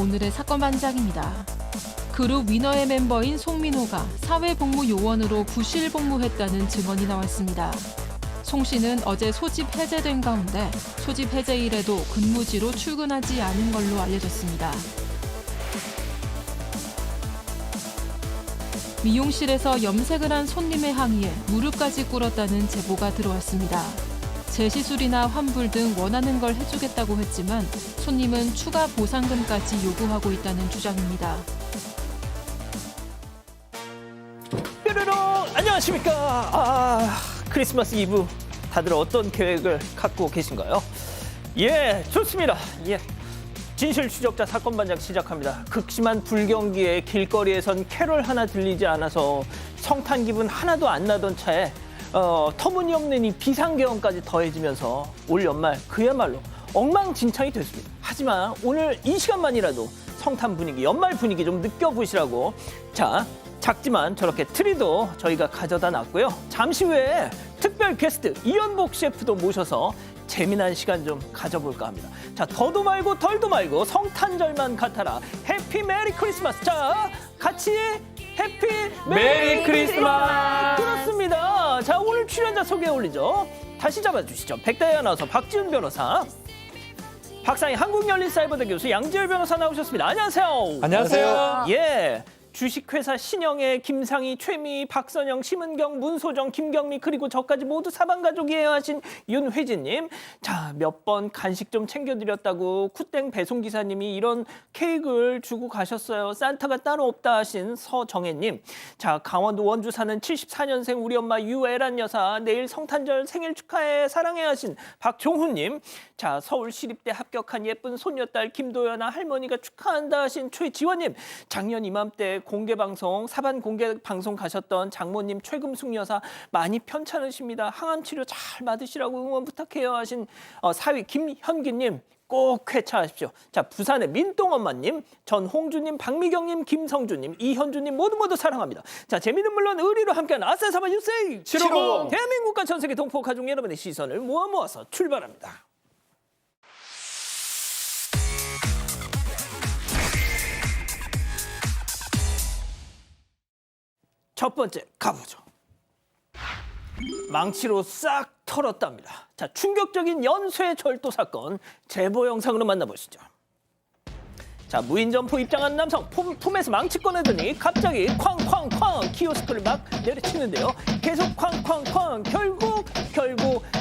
오늘의 사건 반장입니다. 그룹 위너의 멤버인 송민호가 사회복무요원으로 부실 복무했다는 증언이 나왔습니다. 송 씨는 어제 소집 해제된 가운데 소집 해제일에도 근무지로 출근하지 않은 걸로 알려졌습니다. 미용실에서 염색을 한 손님의 항의에 무릎까지 꿇었다는 제보가 들어왔습니다. 재시술이나 환불 등 원하는 걸 해주겠다고 했지만 손님은 추가 보상금까지 요구하고 있다는 주장입니다. 뾰로롱 안녕하십니까. 크리스마스 이브 다들 어떤 계획을 갖고 계신가요? 예, 좋습니다. 예, 진실 추적자 사건 반장 시작합니다. 극심한 불경기에 길거리에선 캐롤 하나 들리지 않아서 성탄 기분 하나도 안 나던 차에 터무니없는 이 비상계엄까지 더해지면서 올 연말 그야말로 엉망진창이 됐습니다. 하지만 오늘 이 시간만이라도 성탄 분위기, 연말 분위기 좀 느껴보시라고 자, 작지만 저렇게 트리도 저희가 가져다 놨고요. 잠시 후에 특별 게스트 이연복 셰프도 모셔서 재미난 시간 좀 가져볼까 합니다. 자, 더도 말고 덜도 말고 성탄절만 같아라. 해피 메리 크리스마스. 자, 같이 해피 메리 크리스마스. 그렇습니다. 자, 오늘 출연자 소개해 올리죠. 다시 잡아주시죠. 백다희 아나운서, 박지훈 변호사, 박상희 한국열린사이버대 교수, 양지열 변호사 나오셨습니다. 안녕하세요. 안녕하세요. 예. 주식회사 신영의 김상희, 최미, 박선영, 심은경, 문소정, 김경미 그리고 저까지 모두 사방가족이에요 하신 윤회진님. 자, 몇 번 간식 좀 챙겨드렸다고 쿠땡 배송기사님이 이런 케이크를 주고 가셨어요. 산타가 따로 없다 하신 서정혜님. 자, 강원도 원주 사는 74년생 우리 엄마 유애란 여사 내일 성탄절 생일 축하해 사랑해 하신 박종훈님. 자, 서울시립대 합격한 예쁜 손녀딸 김도연아 할머니가 축하한다 하신 최지원님. 작년 이맘때 공개방송, 사반 공개방송 가셨던 장모님 최금숙 여사 많이 편찮으십니다. 항암 치료 잘 받으시라고 응원 부탁해요 하신 사위 김현기님. 꼭 쾌차하십시오. 자, 부산의 민똥엄마님, 전홍주님, 박미경님, 김성주님, 이현주님 모두 사랑합니다. 자, 재미는 물론 의리로 함께하는 아싸사바 뉴스 750. 대한민국과 전 세계 동포 가족 여러분의 시선을 모아서 출발합니다. 첫 번째 가보죠. 망치로 싹 털었답니다. 자, 충격적인 연쇄 절도 사건 제보 영상으로 만나보시죠. 자, 무인점포 입장한 남성 품에서 망치 꺼내더니 갑자기 쾅쾅쾅 키오스크를 막 내려치는데요. 계속 쾅쾅쾅 결국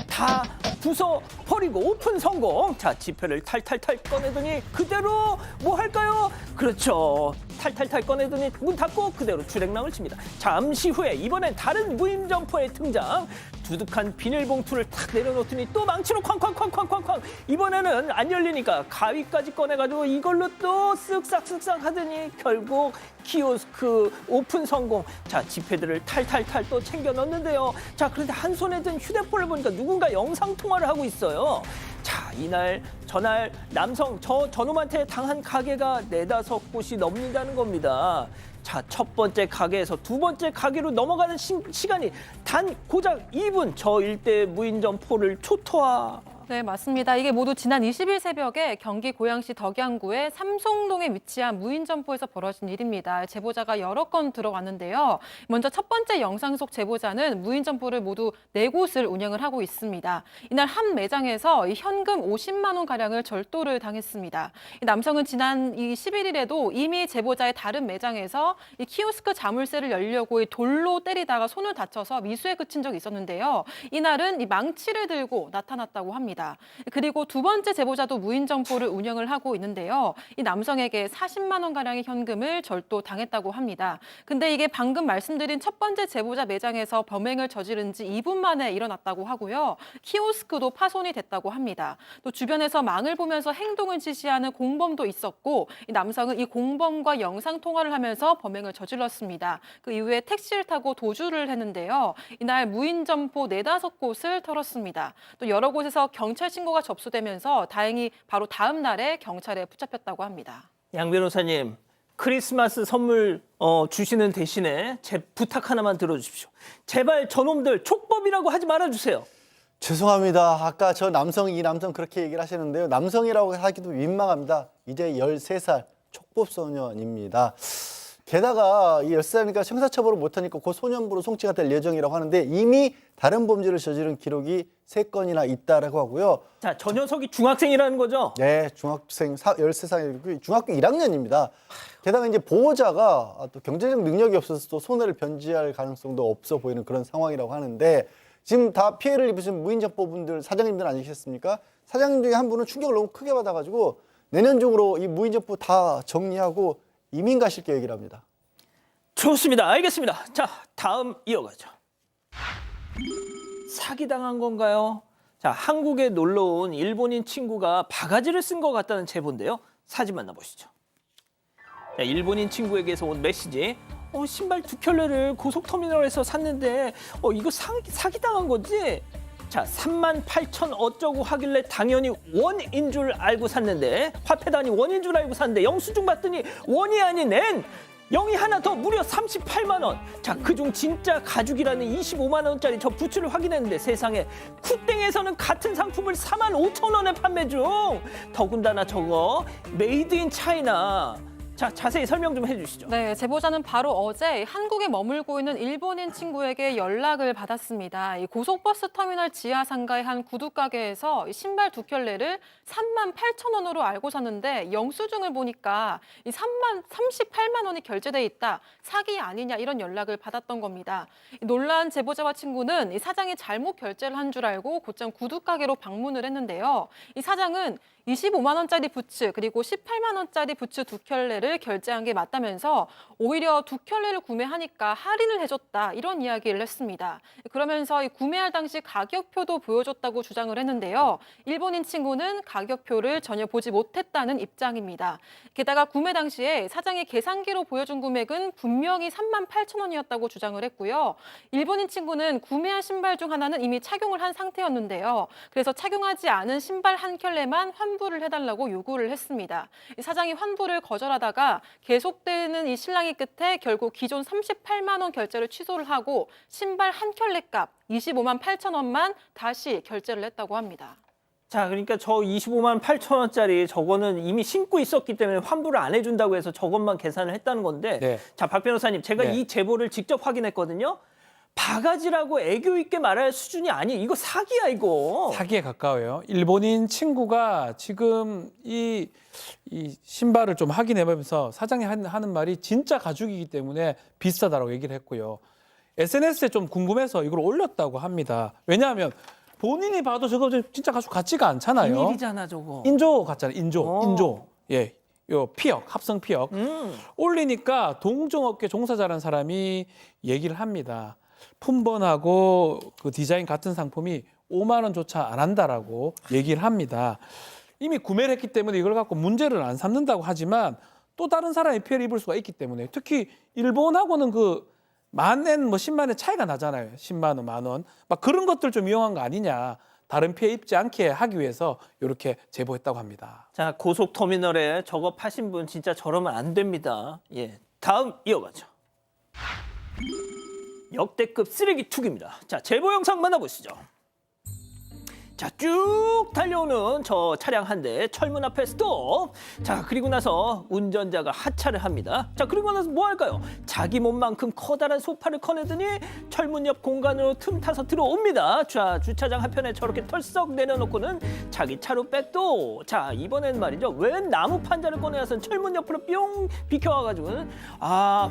다 부숴버리고 오픈 성공. 자, 지폐를 탈탈탈 꺼내더니 그대로 뭐 할까요? 그렇죠. 탈탈탈 꺼내더니 문 닫고 그대로 출행랑을 칩니다. 잠시 후에 이번엔 다른 무인점포의 등장. 두둑한 비닐봉투를 탁 내려놓더니 또 망치로 쾅쾅쾅쾅쾅쾅. 이번에는 안 열리니까 가위까지 꺼내가지고 이걸로 또 쓱싹쓱싹 하더니 결국 키오스크 오픈 성공. 자, 지폐들을 탈탈탈 또 챙겨 넣는데요. 자, 그런데 한 손에 든 휴대폰을 보니까 누군가 영상 통화를 하고 있어요. 자, 이날 저날 남성 저놈한테 당한 가게가 4-5곳이 넘는다는 겁니다. 자, 첫 번째 가게에서 두 번째 가게로 넘어가는 시간이 단 고작 2분. 저 일대 무인점포를 초토화. 네, 맞습니다. 이게 모두 지난 20일 새벽에 경기 고양시 덕양구의 삼송동에 위치한 무인점포에서 벌어진 일입니다. 제보자가 여러 건 들어왔는데요. 먼저 첫 번째 영상 속 제보자는 무인점포를 모두 4곳을 운영을 하고 있습니다. 이날 한 매장에서 현금 50만 원가량을 절도를 당했습니다. 이 남성은 지난 11일에도 이미 제보자의 다른 매장에서 이 키오스크 자물쇠를 열려고 돌로 때리다가 손을 다쳐서 미수에 그친 적이 있었는데요. 이날은 이 망치를 들고 나타났다고 합니다. 그리고 두 번째 제보자도 무인점포를 운영을 하고 있는데요. 이 남성에게 40만 원가량의 현금을 절도당했다고 합니다. 근데 이게 방금 말씀드린 첫 번째 제보자 매장에서 범행을 저지른 지 2분 만에 일어났다고 하고요. 키오스크도 파손이 됐다고 합니다. 또 주변에서 망을 보면서 행동을 지시하는 공범도 있었고 이 남성은 이 공범과 영상통화를 하면서 범행을 저질렀습니다. 그 이후에 택시를 타고 도주를 했는데요. 이날 무인점포 4-5곳을 털었습니다. 또 여러 곳에서 경찰 신고가 접수되면서 다행히 바로 다음 날에 경찰에 붙잡혔다고 합니다. 양 변호사님, 크리스마스 선물 주시는 대신에 제 부탁 하나만 들어주십시오. 제발 저놈들 촉법이라고 하지 말아주세요. 죄송합니다. 아까 이 남성 그렇게 얘기를 하시는데요. 남성이라고 하기도 민망합니다. 이제 13살 촉법소년입니다. 게다가 이 13살이니까 형사처벌을 못하니까 곧 소년부로 송치가 될 예정이라고 하는데 이미 다른 범죄를 저지른 기록이 3건이나 있다라고 하고요. 자, 저 녀석이 중학생이라는 거죠? 네, 중학생 13살이고 중학교 1학년입니다. 게다가 이제 보호자가 또 경제적 능력이 없어서 또 손해를 변제할 가능성도 없어 보이는 그런 상황이라고 하는데 지금 다 피해를 입으신 무인점포분들 사장님들 아니겠습니까? 사장님 중에 한 분은 충격을 너무 크게 받아가지고 내년 중으로 이 무인점포 다 정리하고 이민 가실 계획이랍니다. 좋습니다. 알겠습니다. 자, 다음 이어가죠. 사기당한 건가요? 자, 한국에 놀러 온 일본인 친구가 바가지를 쓴 것 같다는 제보인데요. 사진 만나보시죠. 자, 일본인 친구에게서 온 메시지. 신발 2켤레를 고속터미널에서 샀는데 이거 사기당한 거지? 자, 38,000 어쩌고 하길래 당연히 원인 줄 알고 샀는데 화폐 단위 원인 줄 알고 샀는데 영수증 봤더니 원이 아닌 N! 0이 하나 더 무려 38만 원. 자, 그중 진짜 가죽이라는 25만 원짜리 저 부츠를 확인했는데 세상에 쿠땡에서는 같은 상품을 45,000원에 판매 중. 더군다나 저거 메이드 인 차이나. 자, 자세히 설명 좀 해주시죠. 네, 제보자는 바로 어제 한국에 머물고 있는 일본인 친구에게 연락을 받았습니다. 이 고속버스 터미널 지하 상가의 한 구두가게에서 이 신발 2켤레를 38,000원으로 알고 샀는데 영수증을 보니까 이 38만 원이 결제돼 있다. 사기 아니냐 이런 연락을 받았던 겁니다. 이 놀란 제보자와 친구는 이 사장이 잘못 결제를 한 줄 알고 곧장 구두가게로 방문을 했는데요. 이 사장은 25만 원짜리 부츠 그리고 18만 원짜리 부츠 2켤레를 결제한 게 맞다면서 오히려 2켤레를 구매하니까 할인을 해줬다 이런 이야기를 했습니다. 그러면서 구매할 당시 가격표도 보여줬다고 주장을 했는데요. 일본인 친구는 가격표를 전혀 보지 못했다는 입장입니다. 게다가 구매 당시에 사장이 계산기로 보여준 금액은 분명히 38,000원이었다고 주장을 했고요. 일본인 친구는 구매한 신발 중 하나는 이미 착용을 한 상태였는데요. 그래서 착용하지 않은 신발 한 켤레만 환불을 해달라고 요구를 했습니다. 이 사장이 환불을 거절하다가 계속되는 이 신랑이 끝에 결국 기존 38만 원 결제를 취소를 하고 신발 한 켤레 값 25만 8천 원만 다시 결제를 했다고 합니다. 자, 그러니까 저 25만 8천 원짜리 저거는 이미 신고 있었기 때문에 환불을 안 해준다고 해서 저것만 계산을 했다는 건데 네. 자, 박 변호사님, 제가 네. 이 제보를 직접 확인했거든요. 바가지라고 애교 있게 말할 수준이 아니에요. 이거 사기야, 이거. 사기에 가까워요. 일본인 친구가 지금 이 신발을 좀 확인해보면서 사장이 하는 말이 진짜 가죽이기 때문에 비싸다라고 얘기를 했고요. SNS에 좀 궁금해서 이걸 올렸다고 합니다. 왜냐하면 본인이 봐도 저거 진짜 가죽 같지가 않잖아요. 비밀이잖아, 저거. 인조 같잖아요. 인조. 어. 인조. 예. 요 피혁, 합성 피혁. 올리니까 동종업계 종사 잘한 사람이 얘기를 합니다. 품번하고 그 디자인 같은 상품이 5만 원조차 안 한다라고 얘기를 합니다. 이미 구매를 했기 때문에 이걸 갖고 문제를 안 삼는다고 하지만 또 다른 사람이 피해를 입을 수가 있기 때문에 특히 일본하고는 그 만엔 뭐 10만의 차이가 나잖아요. 10만 원, 만 원. 막 그런 것들 좀 이용한 거 아니냐. 다른 피해 입지 않게 하기 위해서 이렇게 제보했다고 합니다. 자, 고속터미널에 저거 파신 분 진짜 저러면 안 됩니다. 예, 다음 이어가죠. 역대급 쓰레기 투기입니다. 자, 제보 영상 만나보시죠. 자, 쭉 달려오는 저 차량 한 대 철문 앞에 스톱. 자, 그리고 나서 운전자가 하차를 합니다. 자, 그리고 나서 뭐 할까요? 자기 몸만큼 커다란 소파를 꺼내더니 철문 옆 공간으로 틈타서 들어옵니다. 자, 주차장 한편에 저렇게 털썩 내려놓고는 자기 차로 백도. 자, 이번엔 말이죠. 웬 나무 판자를 꺼내와서 철문 옆으로 뿅 비켜와가지고는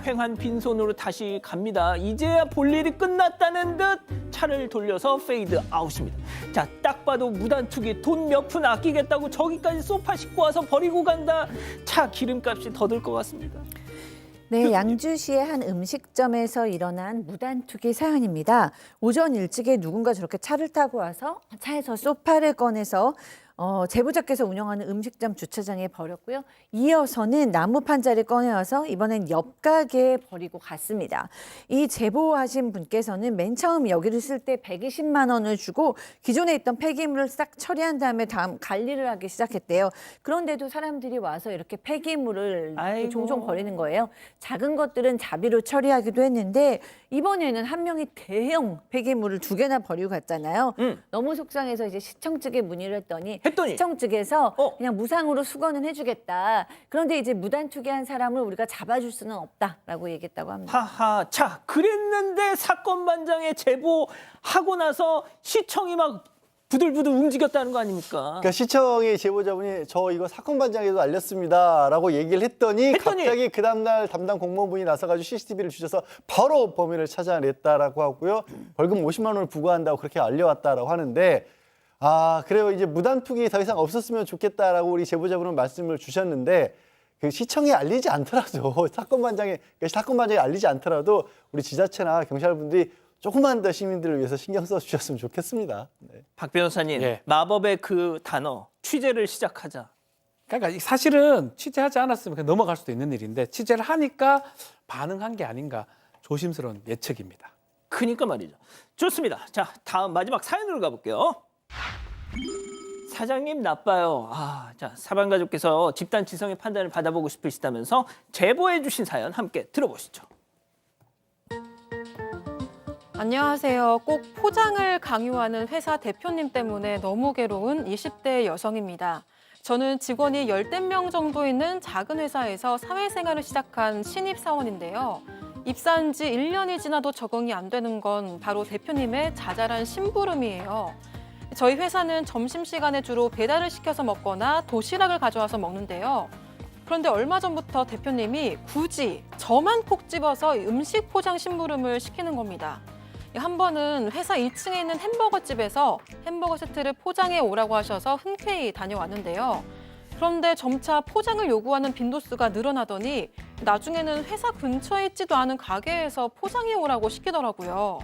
횡한 빈손으로 다시 갑니다. 이제야 볼 일이 끝났다는 듯 차를 돌려서 페이드 아웃입니다. 자, 딱 봐도 무단투기 돈 몇 푼 아끼겠다고 저기까지 소파 싣고 와서 버리고 간다. 차 기름값이 더 들 것 같습니다. 네, 양주시의 한 음식점에서 일어난 무단투기 사연입니다. 오전 일찍에 누군가 저렇게 차를 타고 와서 차에서 소파를 꺼내서 제보자께서 운영하는 음식점 주차장에 버렸고요. 이어서는 나무 판자를 꺼내와서 이번엔 옆 가게에 버리고 갔습니다. 이 제보하신 분께서는 맨 처음 여기를 쓸 때 120만 원을 주고 기존에 있던 폐기물을 싹 처리한 다음에 다음 관리를 하기 시작했대요. 그런데도 사람들이 와서 이렇게 폐기물을 아이고. 종종 버리는 거예요. 작은 것들은 자비로 처리하기도 했는데 이번에는 한 명이 대형 폐기물을 2개나 버리고 갔잖아요. 너무 속상해서 이제 시청 측에 문의를 했더니 했더니 시청 측에서 어. 그냥 무상으로 수거는 해주겠다. 그런데 이제 무단 투기한 사람을 우리가 잡아줄 수는 없다라고 얘기했다고 합니다. 하하, 자, 그랬는데 사건 반장에 제보하고 나서 시청이 막 부들부들 움직였다는 거 아닙니까? 그러니까 시청의 제보자분이 저 이거 사건 반장에도 알렸습니다라고 얘기를 했더니 갑자기 그 다음날 담당 공무원분이 나서가지고 CCTV를 주셔서 바로 범인을 찾아냈다라고 하고요. 벌금 50만 원을 부과한다고 그렇게 알려왔다라고 하는데 그래요. 이제 무단 투기 더 이상 없었으면 좋겠다라고 우리 제보자분은 말씀을 주셨는데 그 시청에 알리지 않더라도 사건 반장에 알리지 않더라도 우리 지자체나 경찰분들이 조금만 더 시민들을 위해서 신경 써 주셨으면 좋겠습니다. 네. 박 변호사님, 예. 마법의 그 단어 취재를 시작하자. 그러니까 사실은 취재하지 않았으면 그냥 넘어갈 수도 있는 일인데 취재를 하니까 반응한 게 아닌가 조심스러운 예측입니다. 그니까 말이죠. 좋습니다. 자, 다음 마지막 사연으로 가볼게요. 사장님 나빠요. 자, 사반 가족께서 집단 지성의 판단을 받아보고 싶으시다면서 제보해 주신 사연 함께 들어보시죠. 안녕하세요. 꼭 포장을 강요하는 회사 대표님 때문에 너무 괴로운 20대 여성입니다. 저는 직원이 10대 명 정도 있는 작은 회사에서 사회생활을 시작한 신입사원인데요. 입사한 지 1년이 지나도 적응이 안 되는 건 바로 대표님의 자잘한 심부름이에요. 저희 회사는 점심시간에 주로 배달을 시켜서 먹거나 도시락을 가져와서 먹는데요. 그런데 얼마 전부터 대표님이 굳이 저만 콕 집어서 음식 포장 심부름을 시키는 겁니다. 한 번은 회사 2층에 있는 햄버거 집에서 햄버거 세트를 포장해 오라고 하셔서 흔쾌히 다녀왔는데요. 그런데 점차 포장을 요구하는 빈도수가 늘어나더니 나중에는 회사 근처에 있지도 않은 가게에서 포장해 오라고 시키더라고요.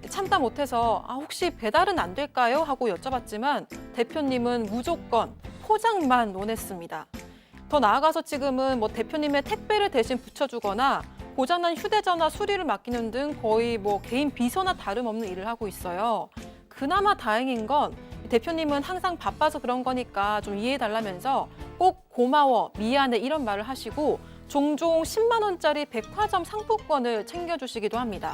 참다 못해서 혹시 배달은 안 될까요? 하고 여쭤봤지만 대표님은 무조건 포장만 원했습니다. 더 나아가서 지금은 대표님의 택배를 대신 붙여주거나 고장난 휴대전화 수리를 맡기는 등 거의 개인 비서나 다름없는 일을 하고 있어요. 그나마 다행인 건 대표님은 항상 바빠서 그런 거니까 좀 이해해달라면서 꼭 고마워, 미안해 이런 말을 하시고 종종 10만 원짜리 백화점 상품권을 챙겨주시기도 합니다.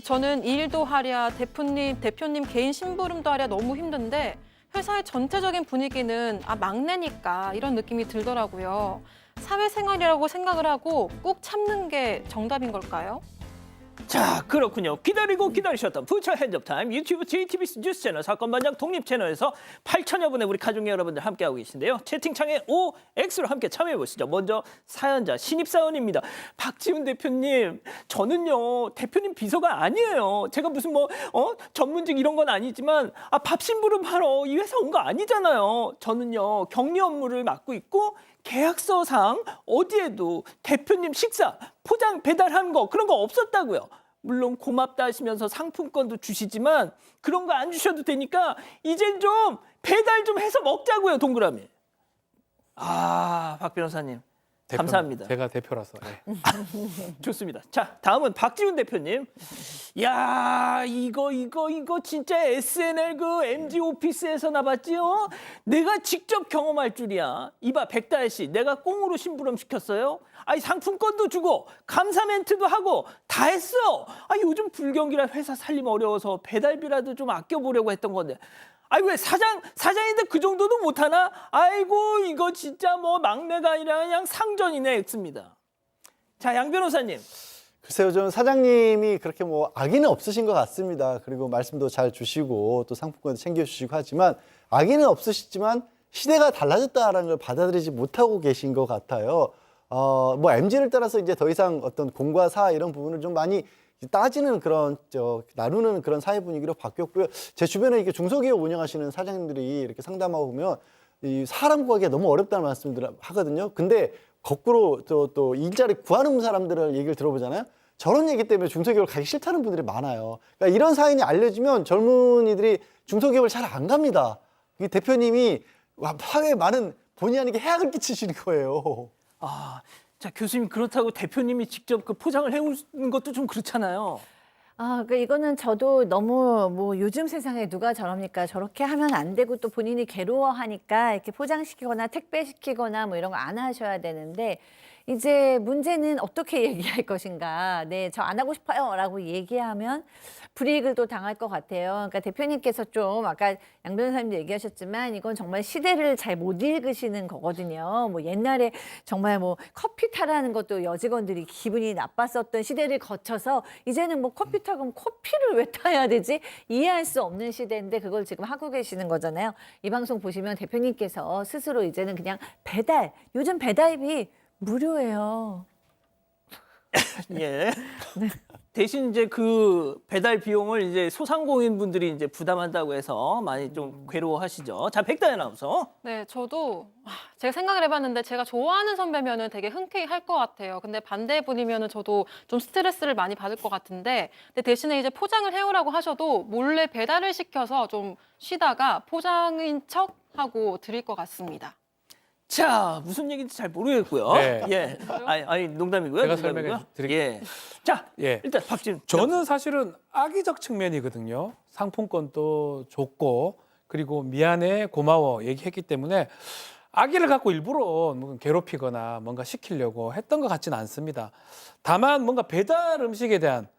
저는 일도 하랴 대표님 개인 심부름도 하랴 너무 힘든데 회사의 전체적인 분위기는 막내니까 이런 느낌이 들더라고요. 사회생활이라고 생각을 하고 꾹 참는 게 정답인 걸까요? 자, 그렇군요. 기다리고 기다리셨던 부처 핸즈업 타임 유튜브 JTBC 뉴스 채널 사건 반장 독립 채널에서 8천여 분의 우리 가족 여러분들 함께하고 계신데요. 채팅창에 OX로 함께 참여해 보시죠. 먼저 사연자 신입사원입니다. 박지훈 대표님, 저는요 대표님 비서가 아니에요. 제가 무슨 전문직 이런 건 아니지만 밥 심부름 하러 이 회사 온 거 아니잖아요. 저는요 격리 업무를 맡고 있고 계약서상 어디에도 대표님 식사, 포장, 배달한 거 그런 거 없었다고요. 물론 고맙다 하시면서 상품권도 주시지만 그런 거 안 주셔도 되니까 이젠 좀 배달 좀 해서 먹자고요, 동그라미. 박 변호사님 감사합니다. 제가 대표라서. 네. 좋습니다. 자, 다음은 박지훈 대표님. 야, 이거 진짜 SNL 그 MG 오피스에서 나봤지요? 내가 직접 경험할 줄이야. 이봐, 백다혜 씨, 내가 꽁으로 심부름 시켰어요. 상품권도 주고 감사 멘트도 하고 다 했어. 요즘 불경기라 회사 살림 어려워서 배달비라도 좀 아껴보려고 했던 건데. 왜 사장인데 그 정도도 못하나? 아이고, 이거 진짜 막내가 아니라 그냥 상전이네, X입니다. 자, 양 변호사님. 글쎄요, 저는 사장님이 그렇게 악의는 없으신 것 같습니다. 그리고 말씀도 잘 주시고 또 상품권도 챙겨주시고 하지만 악의는 없으시지만 시대가 달라졌다라는 걸 받아들이지 못하고 계신 것 같아요. MZ를 따라서 이제 더 이상 어떤 공과 사 이런 부분을 좀 많이 따지는 그런 나누는 그런 사회 분위기로 바뀌었고요. 제 주변에 이렇게 중소기업 운영하시는 사장님들이 이렇게 상담하고 보면 이 사람 구하기가 너무 어렵다는 말씀들을 하거든요. 근데 거꾸로 또 일자리 구하는 사람들을 얘기를 들어보잖아요. 저런 얘기 때문에 중소기업을 가기 싫다는 분들이 많아요. 그러니까 이런 사연이 알려지면 젊은이들이 중소기업을 잘 안 갑니다. 이 대표님이 사회에 많은 본의 아니게 해악을 끼치시는 거예요. 자, 교수님, 그렇다고 대표님이 직접 그 포장을 해오는 것도 좀 그렇잖아요. 이거는 저도 너무 요즘 세상에 누가 저럽니까? 저렇게 하면 안 되고 또 본인이 괴로워하니까 이렇게 포장시키거나 택배시키거나 이런 거 안 하셔야 되는데 이제 문제는 어떻게 얘기할 것인가. 네, 저 안 하고 싶어요라고 얘기하면 불이익을 또 당할 것 같아요. 그러니까 대표님께서 좀 아까 양 변호사님도 얘기하셨지만 이건 정말 시대를 잘 못 읽으시는 거거든요. 뭐 옛날에 정말 뭐 커피 타라는 것도 여직원들이 기분이 나빴었던 시대를 거쳐서 이제는 뭐 커피 타면 커피를 왜 타야 되지? 이해할 수 없는 시대인데 그걸 지금 하고 계시는 거잖아요. 이 방송 보시면 대표님께서 스스로 이제는 그냥 요즘 배달비 무료예요. 예. 대신 이제 그 배달 비용을 이제 소상공인 분들이 이제 부담한다고 해서 많이 좀 괴로워하시죠. 자, 백다연 아나운서. 네, 저도 제가 생각을 해봤는데 제가 좋아하는 선배면은 되게 흔쾌히 할 것 같아요. 근데 반대분이면은 저도 좀 스트레스를 많이 받을 것 같은데, 근데 대신에 이제 포장을 해오라고 하셔도 몰래 배달을 시켜서 좀 쉬다가 포장인 척 하고 드릴 것 같습니다. 자, 무슨 얘기인지 잘 모르겠고요. 네. 예. 아니 농담이고요. 제가 농담이고요. 설명해 드릴게요. 예. 자, 예. 일단 박진. 저는 사실은 악의적 측면이거든요. 상품권도 줬고 그리고 미안해 고마워 얘기했기 때문에 악의를 갖고 일부러 뭔가 괴롭히거나 뭔가 시키려고 했던 것 같지는 않습니다. 다만 뭔가 배달 음식에 대한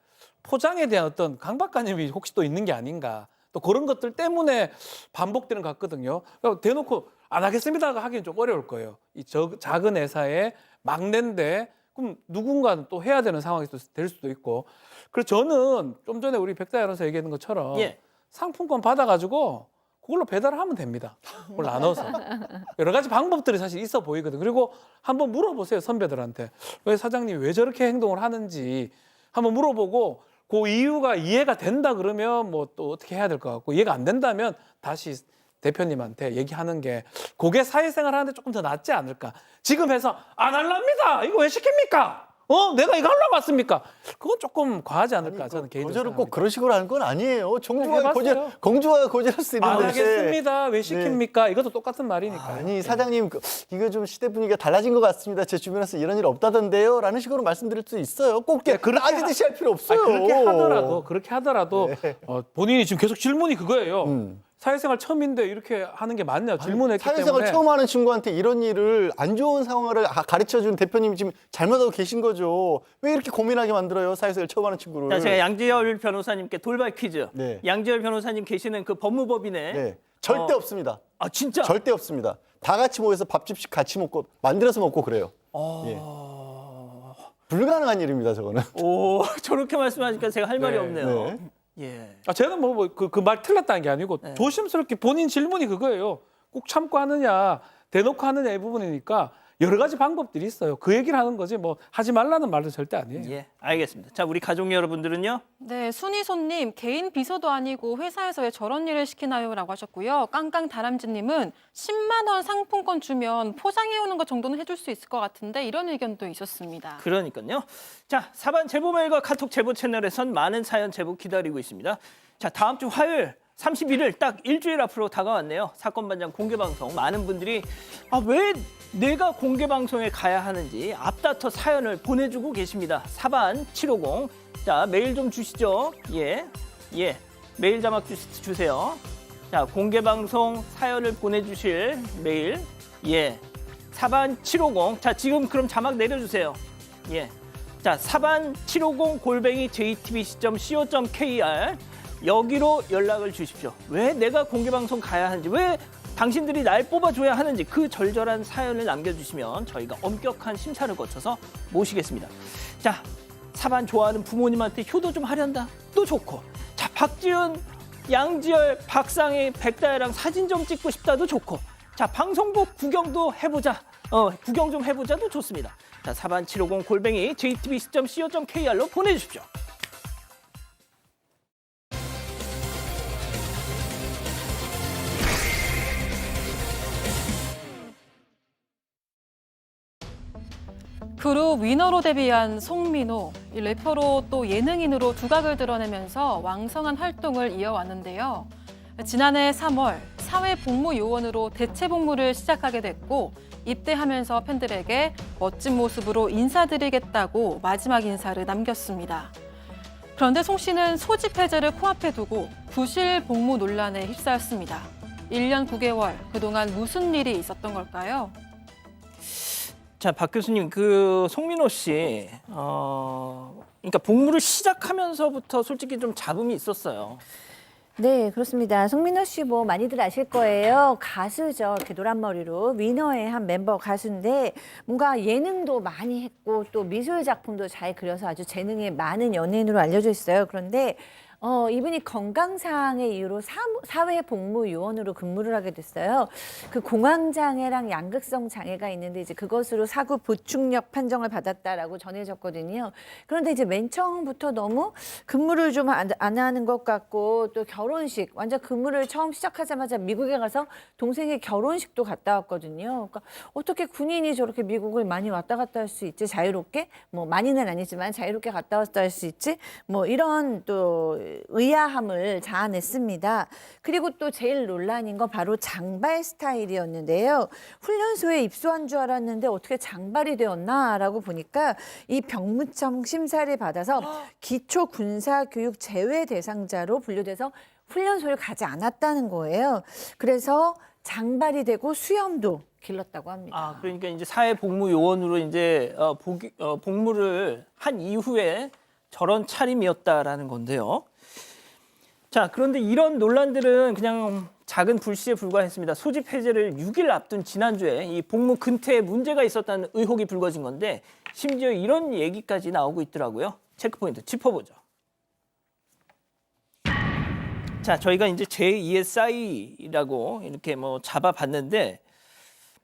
포장에 대한 어떤 강박관념이 혹시 또 있는 게 아닌가, 또 그런 것들 때문에 반복되는 것 같거든요. 그러니까 대놓고 안 하겠습니다 하기는 좀 어려울 거예요. 이 작은 회사의 막내인데 그럼 누군가는 또 해야 되는 상황이 될 수도 있고. 그래서 저는 좀 전에 우리 백다연 아나운서 얘기했던 것처럼 예. 상품권 받아가지고 그걸로 배달을 하면 됩니다. 그걸 나눠서. 여러 가지 방법들이 사실 있어 보이거든. 그리고 한번 물어보세요, 선배들한테. 왜 사장님이 왜 저렇게 행동을 하는지 한번 물어보고 그 이유가 이해가 된다 그러면 뭐 또 어떻게 해야 될 것 같고, 이해가 안 된다면 다시 대표님한테 얘기하는 게 그게 사회생활 하는데 조금 더 낫지 않을까. 지금 해서 안 할랍니다. 이거 왜 시킵니까? 내가 이거 하려고 왔습니까? 그건 조금 과하지 않을까. 저는 개인적으로 거절을 꼭 생각합니다. 그런 식으로 하는 건 아니에요. 해봤어요. 공주가 거절할 수 있는 안 건데. 하겠습니다. 왜 시킵니까? 이것도 똑같은 말이니까. 아니 사장님 이거 좀 시대 분위기가 달라진 것 같습니다. 제 주변에서 이런 일 없다던데요. 라는 식으로 말씀드릴 수 있어요. 꼭 따지듯이 할 필요 없어요. 그렇게 하더라도 네. 본인이 지금 계속 질문이 그거예요. 사회생활 처음인데 이렇게 하는 게 맞냐 질문했기 사회생활 때문에. 처음 하는 친구한테 이런 일을 안 좋은 상황을 가르쳐준 대표님이 지금 잘못하고 계신 거죠. 왜 이렇게 고민하게 만들어요? 사회생활 처음 하는 친구를. 자, 제가 양지열 변호사님께 돌발 퀴즈. 네. 양지열 변호사님 계시는 그 법무법인에 네. 절대 없습니다. 아, 진짜? 절대 없습니다. 다 같이 모여서 밥집씩 같이 먹고 만들어서 먹고 그래요. 예. 불가능한 일입니다, 저거는. 오, 저렇게 말씀하니까 제가 할 말이 네. 없네요. 네. 예. 제가 그 말 틀렸다는 게 아니고 조심스럽게 본인 질문이 그거예요. 꼭 참고 하느냐 대놓고 하느냐 이 부분이니까 여러 가지 방법들이 있어요. 그 얘기를 하는 거지 뭐 하지 말라는 말도 절대 아니에요. 예, 알겠습니다. 자, 우리 가족 여러분들은요? 네, 순희손님 개인 비서도 아니고 회사에서 왜 저런 일을 시키나요?라고 하셨고요. 깡깡다람쥐님은 10만 원 상품권 주면 포장해오는 것 정도는 해줄 수 있을 것 같은데 이런 의견도 있었습니다. 그러니까요. 자, 사반 제보 메일과 카톡 제보 채널에선 많은 사연 제보 기다리고 있습니다. 자, 다음 주 화요일 31일 딱 일주일 앞으로 다가왔네요. 사건 반장 공개 방송. 많은 분들이 왜 내가 공개 방송에 가야 하는지 앞다퉈 사연을 보내주고 계십니다. 사반 750. 자, 메일 좀 주시죠. 예. 메일 자막 주세요. 자, 공개 방송 사연을 보내주실 메일. 예. 사반 750. 자, 지금 그럼 자막 내려주세요. 예. 자, 사반 750 jtbc.co.kr 여기로 연락을 주십시오. 왜 내가 공개방송 가야 하는지, 왜 당신들이 날 뽑아줘야 하는지 그 절절한 사연을 남겨주시면 저희가 엄격한 심사를 거쳐서 모시겠습니다. 자, 사반 좋아하는 부모님한테 효도 좀 하련다. 또 좋고. 자, 박지은, 양지열, 박상희, 백다혜랑 사진 좀 찍고 싶다도 좋고. 자, 방송국 구경도 해보자. 구경 좀 해보자도 좋습니다. 자, 사반 750 jtbc.co.kr로 보내주십시오. 그룹 위너로 데뷔한 송민호, 이 래퍼로 또 예능인으로 두각을 드러내면서 왕성한 활동을 이어왔는데요. 지난해 3월 사회복무요원으로 대체복무를 시작하게 됐고 입대하면서 팬들에게 멋진 모습으로 인사드리겠다고 마지막 인사를 남겼습니다. 그런데 송 씨는 소집 해제를 코앞에 두고 부실 복무 논란에 휩싸였습니다. 1년 9개월, 그동안 무슨 일이 있었던 걸까요? 자, 박 교수님, 그 송민호 씨, 그러니까 복무를 시작하면서부터 솔직히 좀 잡음이 있었어요. 네, 그렇습니다. 송민호 씨 뭐 많이들 아실 거예요. 가수죠. 이렇게 노란 머리로 위너의 한 멤버 가수인데 뭔가 예능도 많이 했고 또 미술 작품도 잘 그려서 아주 재능이 많은 연예인으로 알려져 있어요. 그런데 이분이 건강상의 이유로 사회복무요원으로 근무를 하게 됐어요. 그 공황장애랑 양극성 장애가 있는데 이제 그것으로 사고 보충력 판정을 받았다라고 전해졌거든요. 그런데 이제 맨 처음부터 너무 근무를 좀 안 하는 것 같고 또 결혼식, 완전 근무를 처음 시작하자마자 미국에 가서 동생의 결혼식도 갔다 왔거든요. 그러니까 어떻게 군인이 저렇게 미국을 많이 왔다 갔다 할 수 있지? 자유롭게? 뭐 많이는 아니지만 자유롭게 갔다 왔다 할 수 있지? 뭐 이런 또 의아함을 자아냈습니다. 그리고 또 제일 논란인 거 바로 장발 스타일이었는데요. 훈련소에 입소한 줄 알았는데 어떻게 장발이 되었나라고 보니까 이 병무청 심사를 받아서 기초군사교육 제외 대상자로 분류돼서 훈련소를 가지 않았다는 거예요. 그래서 장발이 되고 수염도 길렀다고 합니다. 아, 그러니까 이제 사회복무요원으로 이제 복무를 한 이후에 저런 차림이었다라는 건데요. 자, 그런데 이런 논란들은 그냥 작은 불씨에 불과했습니다. 소집 해제를 6일 앞둔 지난주에 이 복무 근태에 문제가 있었다는 의혹이 불거진 건데 심지어 이런 얘기까지 나오고 있더라고요. 체크포인트 짚어보죠. 자, 저희가 이제 제2의 싸이라고 이렇게 뭐 잡아봤는데